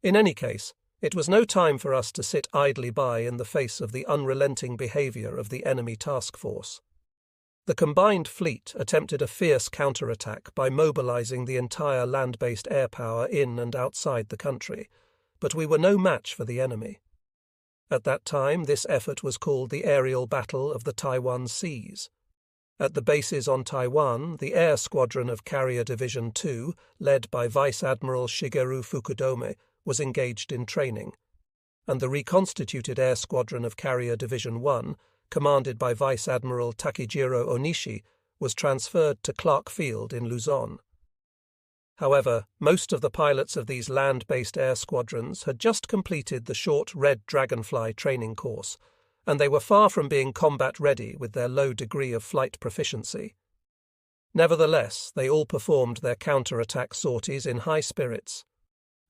In any case, it was no time for us to sit idly by in the face of the unrelenting behavior of the enemy task force. The combined fleet attempted a fierce counterattack by mobilizing the entire land-based air power in and outside the country, but we were no match for the enemy. At that time, this effort was called the Aerial Battle of the Taiwan Seas. At the bases on Taiwan, the Air Squadron of Carrier Division II, led by Vice Admiral Shigeru Fukudome, was engaged in training, and the reconstituted Air Squadron of Carrier Division I, commanded by Vice Admiral Takijiro Onishi, was transferred to Clark Field in Luzon. However, most of the pilots of these land-based air squadrons had just completed the short Red Dragonfly training course, and they were far from being combat-ready with their low degree of flight proficiency. Nevertheless, they all performed their counter-attack sorties in high spirits.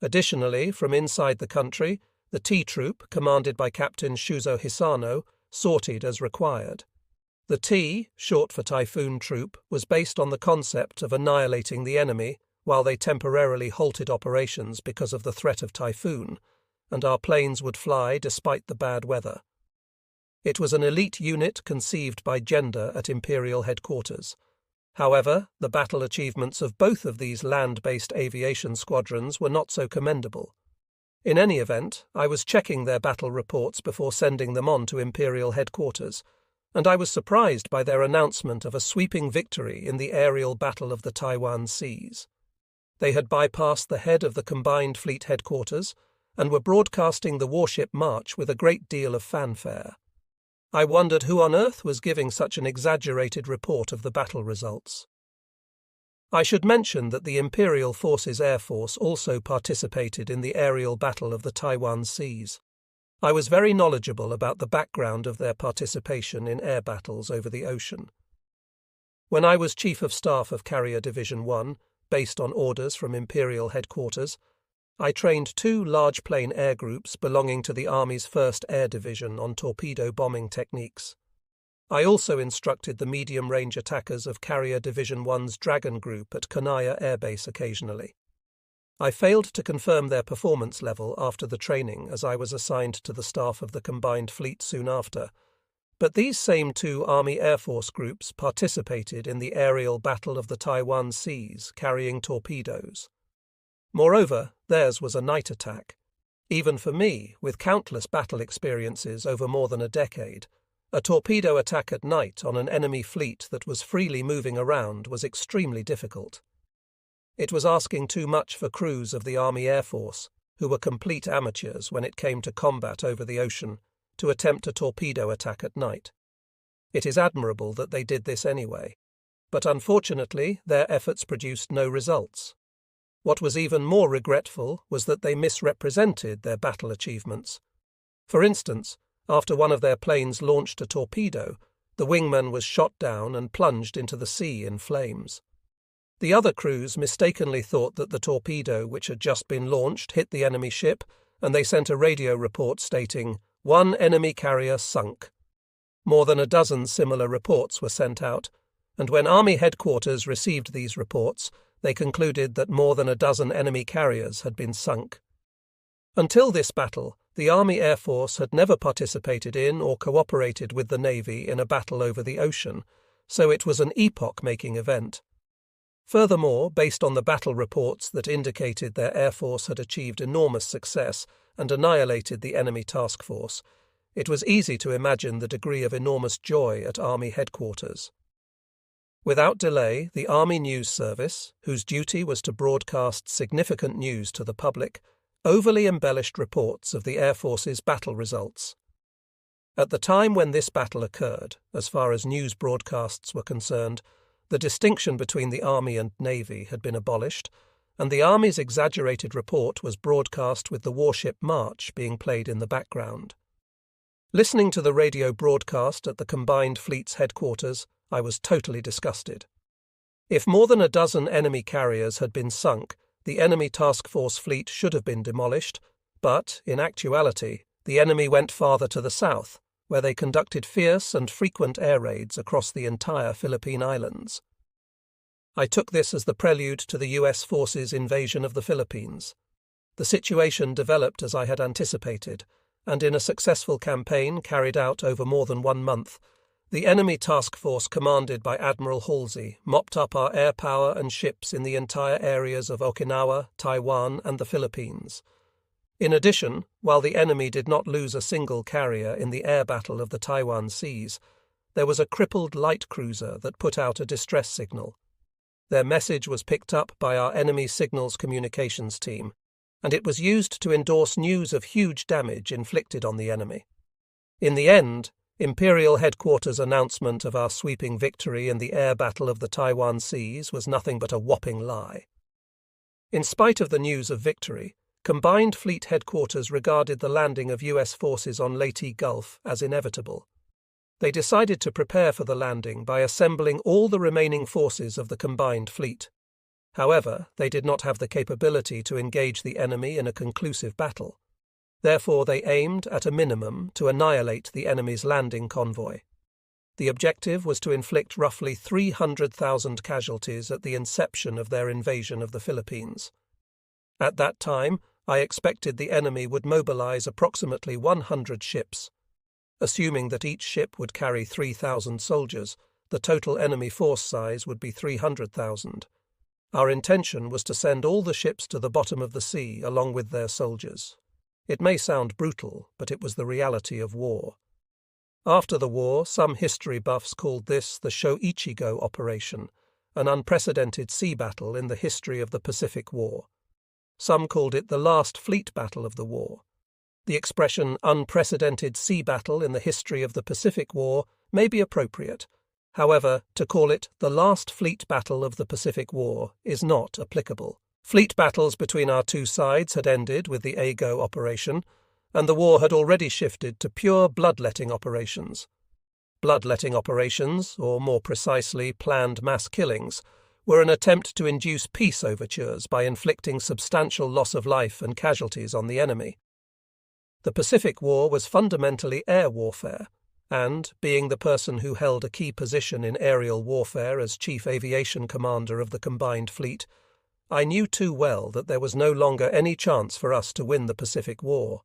Additionally, from inside the country, the T Troop, commanded by Captain Shuzo Hisano, sortied as required. The T, short for Typhoon Troop, was based on the concept of annihilating the enemy while they temporarily halted operations because of the threat of typhoon, and our planes would fly despite the bad weather. It was an elite unit conceived by gender at Imperial headquarters. However, the battle achievements of both of these land-based aviation squadrons were not so commendable. In any event, I was checking their battle reports before sending them on to Imperial headquarters, and I was surprised by their announcement of a sweeping victory in the aerial battle of the Taiwan Seas. They had bypassed the head of the combined fleet headquarters and were broadcasting the warship march with a great deal of fanfare. I wondered who on earth was giving such an exaggerated report of the battle results. I should mention that the Imperial Forces Air Force also participated in the aerial battle of the Taiwan Seas. I was very knowledgeable about the background of their participation in air battles over the ocean. When I was Chief of Staff of Carrier Division I, based on orders from Imperial headquarters, I trained 2 large plane air groups belonging to the Army's 1st Air Division on torpedo bombing techniques. I also instructed the medium-range attackers of Carrier Division 1's Dragon Group at Kanaya Air Base occasionally. I failed to confirm their performance level after the training, as I was assigned to the staff of the combined fleet soon after, but these same two Army Air Force groups participated in the aerial battle of the Taiwan Seas, carrying torpedoes. Moreover, theirs was a night attack. Even for me, with countless battle experiences over more than a decade, a torpedo attack at night on an enemy fleet that was freely moving around was extremely difficult. It was asking too much for crews of the Army Air Force, who were complete amateurs when it came to combat over the ocean, to attempt a torpedo attack at night. It is admirable that they did this anyway, but unfortunately their efforts produced no results. What was even more regretful was that they misrepresented their battle achievements. For instance, after one of their planes launched a torpedo, the wingman was shot down and plunged into the sea in flames. The other crews mistakenly thought that the torpedo which had just been launched hit the enemy ship, and they sent a radio report stating, "One enemy carrier sunk." More than a dozen similar reports were sent out, and when Army headquarters received these reports, they concluded that more than a dozen enemy carriers had been sunk. Until this battle, the Army Air Force had never participated in or cooperated with the Navy in a battle over the ocean, so it was an epoch-making event. Furthermore, based on the battle reports that indicated their Air Force had achieved enormous success and annihilated the enemy task force, it was easy to imagine the degree of enormous joy at Army headquarters. Without delay, the Army News Service, whose duty was to broadcast significant news to the public, overly embellished reports of the Air Force's battle results. At the time when this battle occurred, as far as news broadcasts were concerned, the distinction between the Army and Navy had been abolished, and the Army's exaggerated report was broadcast with the warship March being played in the background. Listening to the radio broadcast at the Combined Fleet's headquarters, I was totally disgusted. If more than a dozen enemy carriers had been sunk, the enemy task force fleet should have been demolished, but, in actuality, the enemy went farther to the south, where they conducted fierce and frequent air raids across the entire Philippine Islands. I took this as the prelude to the US forces' invasion of the Philippines. The situation developed as I had anticipated, and in a successful campaign carried out over more than 1 month, the enemy task force commanded by Admiral Halsey mopped up our air power and ships in the entire areas of Okinawa, Taiwan, and the Philippines. In addition, while the enemy did not lose a single carrier in the air battle of the Taiwan Seas, there was a crippled light cruiser that put out a distress signal. Their message was picked up by our enemy signals communications team, and it was used to endorse news of huge damage inflicted on the enemy. In the end, Imperial headquarters' announcement of our sweeping victory in the air battle of the Taiwan Seas was nothing but a whopping lie. In spite of the news of victory, Combined Fleet headquarters regarded the landing of US forces on Leyte Gulf as inevitable. They decided to prepare for the landing by assembling all the remaining forces of the Combined Fleet. However, they did not have the capability to engage the enemy in a conclusive battle. Therefore, they aimed, at a minimum, to annihilate the enemy's landing convoy. The objective was to inflict roughly 300,000 casualties at the inception of their invasion of the Philippines. At that time, I expected the enemy would mobilize approximately 100 ships. Assuming that each ship would carry 3,000 soldiers, the total enemy force size would be 300,000. Our intention was to send all the ships to the bottom of the sea along with their soldiers. It may sound brutal, but it was the reality of war. After the war, some history buffs called this the Shoichigo Operation, an unprecedented sea battle in the history of the Pacific War. Some called it the last fleet battle of the war. The expression unprecedented sea battle in the history of the Pacific War may be appropriate. However, to call it the last fleet battle of the Pacific War is not applicable. Fleet battles between our two sides had ended with the Ago operation, and the war had already shifted to pure bloodletting operations. Bloodletting operations, or more precisely planned mass killings, were an attempt to induce peace overtures by inflicting substantial loss of life and casualties on the enemy. The Pacific War was fundamentally air warfare, and, being the person who held a key position in aerial warfare as Chief Aviation Commander of the Combined Fleet, I knew too well that there was no longer any chance for us to win the Pacific War.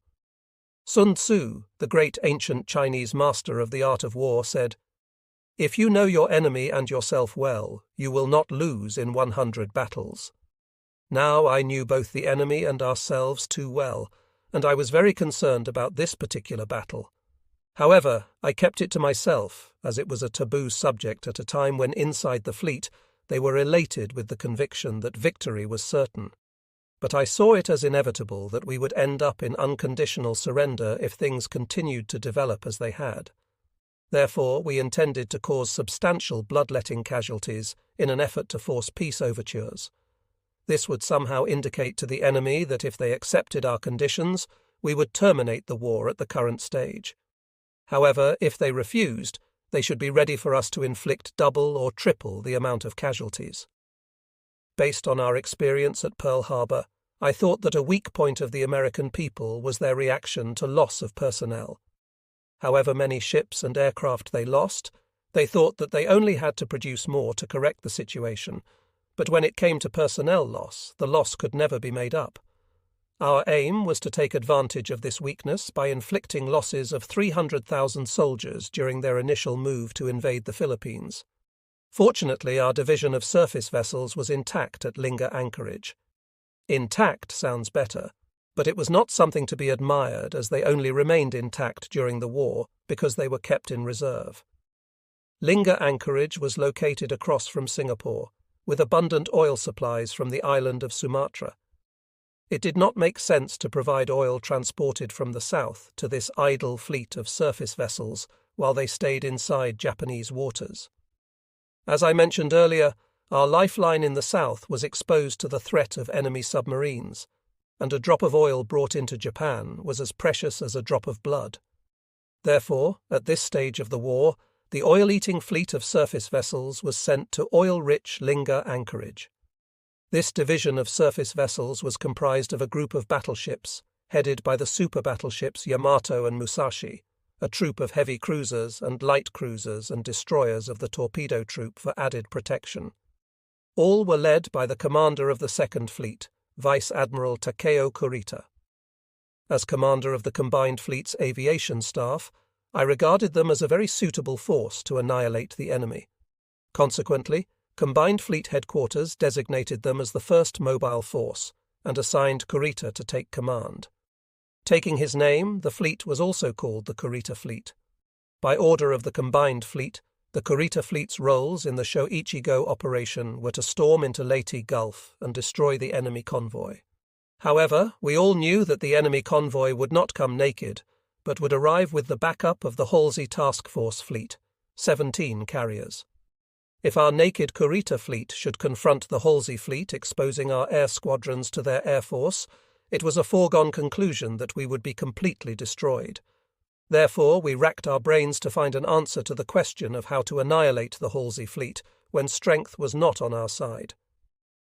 Sun Tzu, the great ancient Chinese master of the art of war, said, "If you know your enemy and yourself well, you will not lose in 100 battles." Now I knew both the enemy and ourselves too well, and I was very concerned about this particular battle. However, I kept it to myself, as it was a taboo subject at a time when inside the fleet they were elated with the conviction that victory was certain. But I saw it as inevitable that we would end up in unconditional surrender if things continued to develop as they had. Therefore, we intended to cause substantial bloodletting casualties in an effort to force peace overtures. This would somehow indicate to the enemy that if they accepted our conditions, we would terminate the war at the current stage. However, if they refused, they should be ready for us to inflict double or triple the amount of casualties. Based on our experience at Pearl Harbor, I thought that a weak point of the American people was their reaction to loss of personnel. However many ships and aircraft they lost, they thought that they only had to produce more to correct the situation, but when it came to personnel loss, the loss could never be made up. Our aim was to take advantage of this weakness by inflicting losses of 300,000 soldiers during their initial move to invade the Philippines. Fortunately, our division of surface vessels was intact at Linga Anchorage. Intact sounds better, but it was not something to be admired as they only remained intact during the war because they were kept in reserve. Linga Anchorage was located across from Singapore, with abundant oil supplies from the island of Sumatra. It did not make sense to provide oil transported from the south to this idle fleet of surface vessels while they stayed inside Japanese waters. As I mentioned earlier, our lifeline in the south was exposed to the threat of enemy submarines, and a drop of oil brought into Japan was as precious as a drop of blood. Therefore, at this stage of the war, the oil-eating fleet of surface vessels was sent to oil-rich Linga Anchorage. This division of surface vessels was comprised of a group of battleships, headed by the super battleships Yamato and Musashi, a troop of heavy cruisers and light cruisers and destroyers of the torpedo troop for added protection. All were led by the commander of the Second Fleet, Vice Admiral Takeo Kurita. As commander of the Combined Fleet's aviation staff, I regarded them as a very suitable force to annihilate the enemy. Consequently, Combined Fleet Headquarters designated them as the first mobile force and assigned Kurita to take command. Taking his name, the fleet was also called the Kurita Fleet. By order of the Combined Fleet, the Kurita Fleet's roles in the Shoichigo operation were to storm into Leyte Gulf and destroy the enemy convoy. However, we all knew that the enemy convoy would not come naked, but would arrive with the backup of the Halsey Task Force Fleet, 17 carriers. If our naked Kurita Fleet should confront the Halsey Fleet, exposing our air squadrons to their air force, it was a foregone conclusion that we would be completely destroyed. Therefore, we racked our brains to find an answer to the question of how to annihilate the Halsey Fleet when strength was not on our side.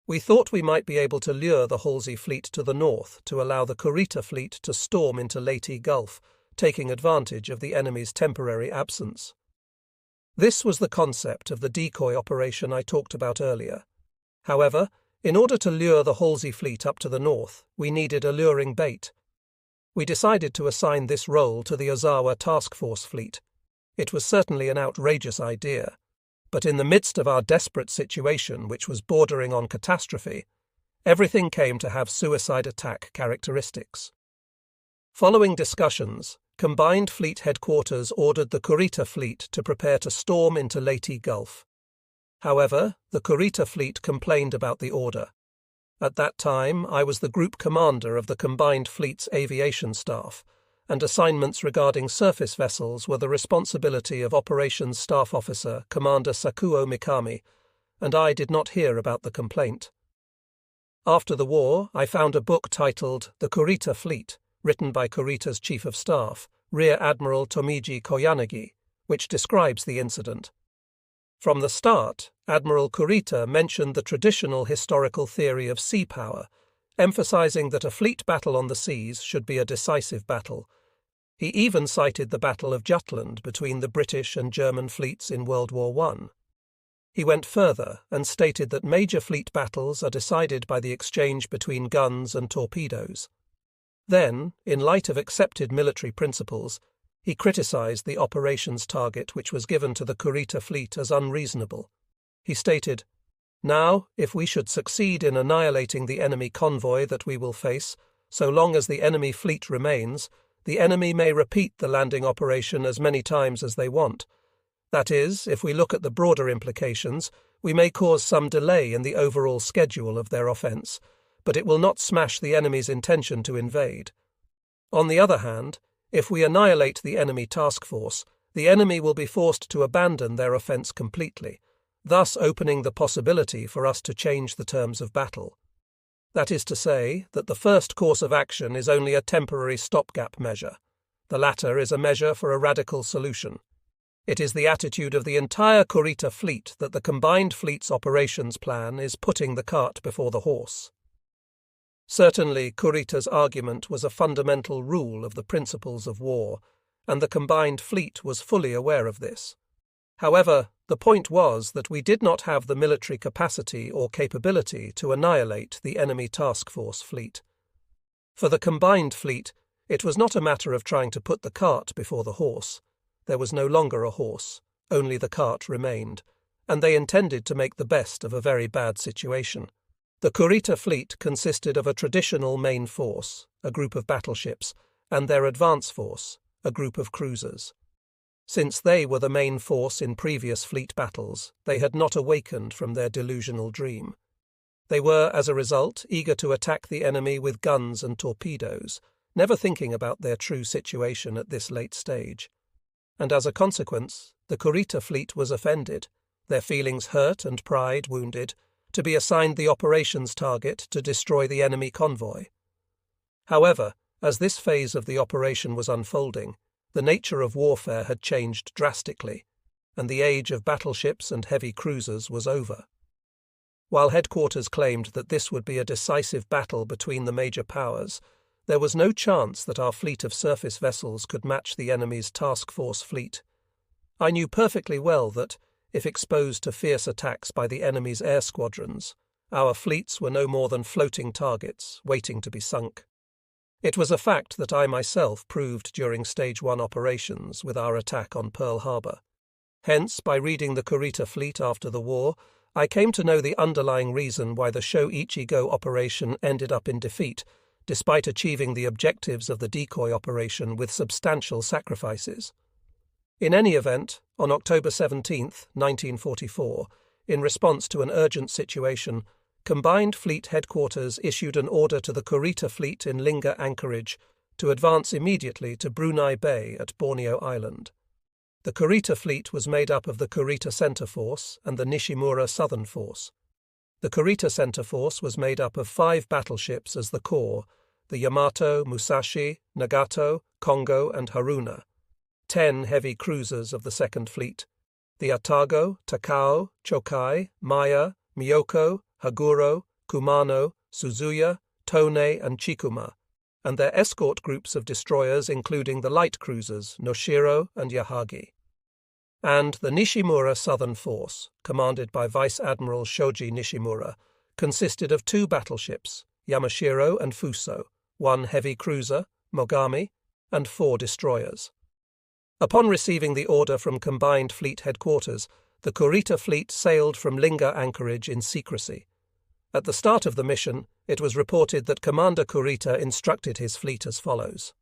We thought we might be able to lure the Halsey Fleet to the north to allow the Kurita Fleet to storm into Leyte Gulf, taking advantage of the enemy's temporary absence. This was the concept of the decoy operation I talked about earlier. However, in order to lure the Halsey Fleet up to the north, we needed alluring bait. We decided to assign this role to the Ozawa Task Force Fleet. It was certainly an outrageous idea, but in the midst of our desperate situation, which was bordering on catastrophe, everything came to have suicide attack characteristics. Following discussions, Combined Fleet Headquarters ordered the Kurita Fleet to prepare to storm into Leyte Gulf. However, the Kurita Fleet complained about the order. At that time, I was the group commander of the Combined Fleet's aviation staff, and assignments regarding surface vessels were the responsibility of Operations Staff Officer Commander Sakuo Mikami, and I did not hear about the complaint. After the war, I found a book titled The Kurita Fleet, written by Kurita's Chief of Staff, Rear Admiral Tomiji Koyanagi, which describes the incident. From the start, Admiral Kurita mentioned the traditional historical theory of sea power, emphasizing that a fleet battle on the seas should be a decisive battle. He even cited the Battle of Jutland between the British and German fleets in World War I. He went further and stated that major fleet battles are decided by the exchange between guns and torpedoes. Then, in light of accepted military principles, he criticized the operations target which was given to the Kurita fleet as unreasonable. He stated, "Now, if we should succeed in annihilating the enemy convoy that we will face, so long as the enemy fleet remains, the enemy may repeat the landing operation as many times as they want. That is, if we look at the broader implications, we may cause some delay in the overall schedule of their offence, but it will not smash the enemy's intention to invade. On the other hand, if we annihilate the enemy task force, the enemy will be forced to abandon their offence completely, thus opening the possibility for us to change the terms of battle. That is to say, that the first course of action is only a temporary stopgap measure. The latter is a measure for a radical solution. It is the attitude of the entire Kurita fleet that the combined fleet's operations plan is putting the cart before the horse." Certainly, Kurita's argument was a fundamental rule of the principles of war, and the combined fleet was fully aware of this. However, the point was that we did not have the military capacity or capability to annihilate the enemy task force fleet. For the combined fleet, it was not a matter of trying to put the cart before the horse. There was no longer a horse, only the cart remained, and they intended to make the best of a very bad situation. The Kurita fleet consisted of a traditional main force, a group of battleships, and their advance force, a group of cruisers. Since they were the main force in previous fleet battles, they had not awakened from their delusional dream. They were, as a result, eager to attack the enemy with guns and torpedoes, never thinking about their true situation at this late stage. And as a consequence, the Kurita fleet was offended, their feelings hurt and pride wounded, to be assigned the operations target to destroy the enemy convoy. However, as this phase of the operation was unfolding, the nature of warfare had changed drastically, and the age of battleships and heavy cruisers was over. While headquarters claimed that this would be a decisive battle between the major powers, there was no chance that our fleet of surface vessels could match the enemy's task force fleet. I knew perfectly well that, if exposed to fierce attacks by the enemy's air squadrons, our fleets were no more than floating targets waiting to be sunk. It was a fact that I myself proved during Stage 1 operations with our attack on Pearl Harbor. Hence, by reading the Kurita fleet after the war, I came to know the underlying reason why the Sho-Ichi-Go operation ended up in defeat, despite achieving the objectives of the decoy operation with substantial sacrifices. In any event, on October 17, 1944, in response to an urgent situation, Combined Fleet Headquarters issued an order to the Kurita fleet in Lingga anchorage to advance immediately to Brunei Bay at Borneo Island. The Kurita fleet was made up of the Kurita Center Force and the Nishimura Southern Force. The Kurita Center Force was made up of 5 battleships as the core, the Yamato, Musashi, Nagato, Kongo, and Haruna, 10 heavy cruisers of the Second Fleet, the Atago, Takao, Chokai, Maya, Miyoko, Haguro, Kumano, Suzuya, Tone, and Chikuma, and their escort groups of destroyers including the light cruisers Noshiro and Yahagi. And the Nishimura Southern Force, commanded by Vice Admiral Shoji Nishimura, consisted of 2 battleships, Yamashiro and Fuso, 1 heavy cruiser, Mogami, and 4 destroyers. Upon receiving the order from Combined Fleet Headquarters, the Kurita fleet sailed from Lingga anchorage in secrecy. At the start of the mission, it was reported that Commander Kurita instructed his fleet as follows.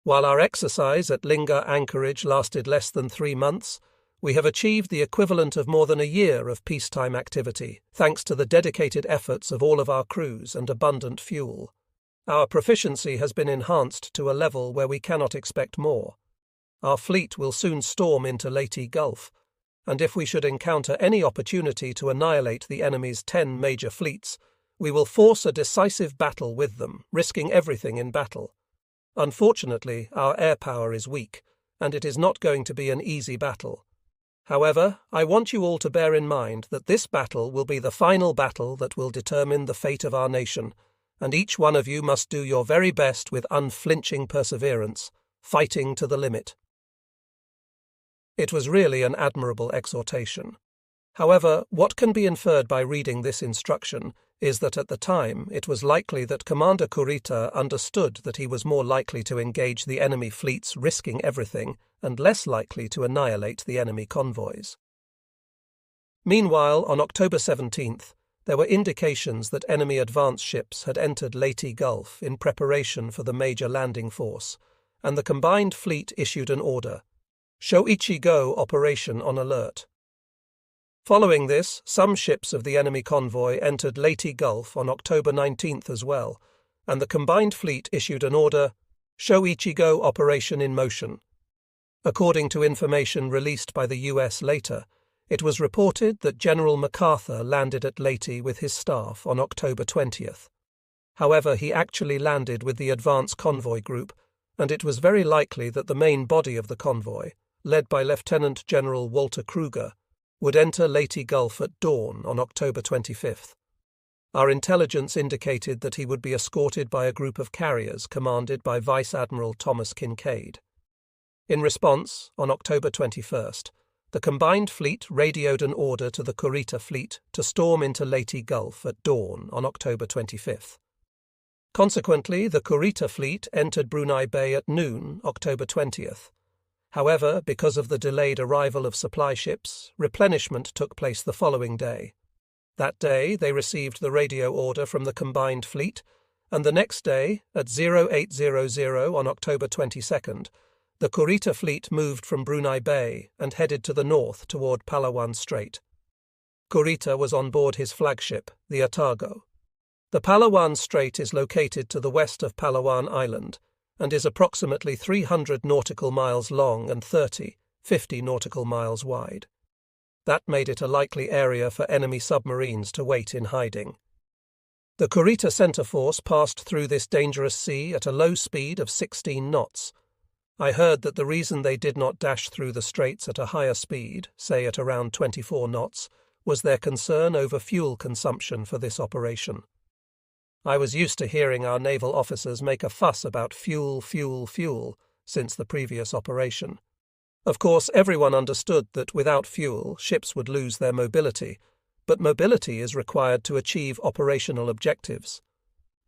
While our exercise at Lingga anchorage lasted less than 3 months, we have achieved the equivalent of more than a year of peacetime activity, thanks to the dedicated efforts of all of our crews and abundant fuel. Our proficiency has been enhanced to a level where we cannot expect more. Our fleet will soon storm into Leyte Gulf, and if we should encounter any opportunity to annihilate the enemy's 10 major fleets, we will force a decisive battle with them, risking everything in battle. Unfortunately, our air power is weak, and it is not going to be an easy battle. However, I want you all to bear in mind that this battle will be the final battle that will determine the fate of our nation, and each one of you must do your very best with unflinching perseverance. fighting to the limit. It was really an admirable exhortation. However, what can be inferred by reading this instruction is that at the time it was likely that Commander Kurita understood that he was more likely to engage the enemy fleets risking everything and less likely to annihilate the enemy convoys. Meanwhile, on October 17th, there were indications that enemy advance ships had entered Leyte Gulf in preparation for the major landing force, and the combined fleet issued an order, "Shoichi Go Operation on Alert." Following this, some ships of the enemy convoy entered Leyte Gulf on October 19th as well, and the combined fleet issued an order, "Shoichi Go Operation in Motion." According to information released by the US later, it was reported that General MacArthur landed at Leyte with his staff on October 20th. However, he actually landed with the advance convoy group, and it was very likely that the main body of the convoy, led by Lieutenant General Walter Kruger, would enter Leyte Gulf at dawn on October 25th. Our intelligence indicated that he would be escorted by a group of carriers commanded by Vice Admiral Thomas Kincaid. In response, on October 21st, the combined fleet radioed an order to the Kurita fleet to storm into Leyte Gulf at dawn on October 25th. Consequently, the Kurita fleet entered Brunei Bay at noon, October 20th. However, because of the delayed arrival of supply ships, replenishment took place the following day. That day, they received the radio order from the combined fleet, and the next day, at 0800 on October 22nd, the Kurita fleet moved from Brunei Bay and headed to the north toward Palawan Strait. Kurita was on board his flagship, the Otago. The Palawan Strait is located to the west of Palawan Island, and is approximately 300 nautical miles long and 50 nautical miles wide. That made it a likely area for enemy submarines to wait in hiding. The Kurita center force passed through this dangerous sea at a low speed of 16 knots. I heard that the reason they did not dash through the straits at a higher speed, say at around 24 knots, was their concern over fuel consumption for this operation. I was used to hearing our naval officers make a fuss about fuel since the previous operation. Of course, everyone understood that without fuel, ships would lose their mobility, but mobility is required to achieve operational objectives.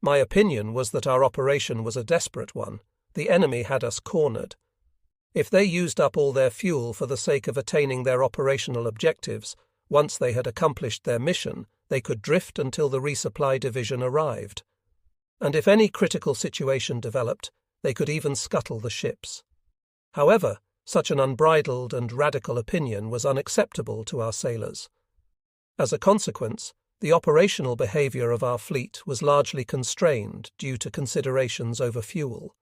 My opinion was that our operation was a desperate one. The enemy had us cornered. If they used up all their fuel for the sake of attaining their operational objectives, once they had accomplished their mission, they could drift until the resupply division arrived. And if any critical situation developed, they could even scuttle the ships. However, such an unbridled and radical opinion was unacceptable to our sailors. As a consequence, the operational behavior of our fleet was largely constrained due to considerations over fuel.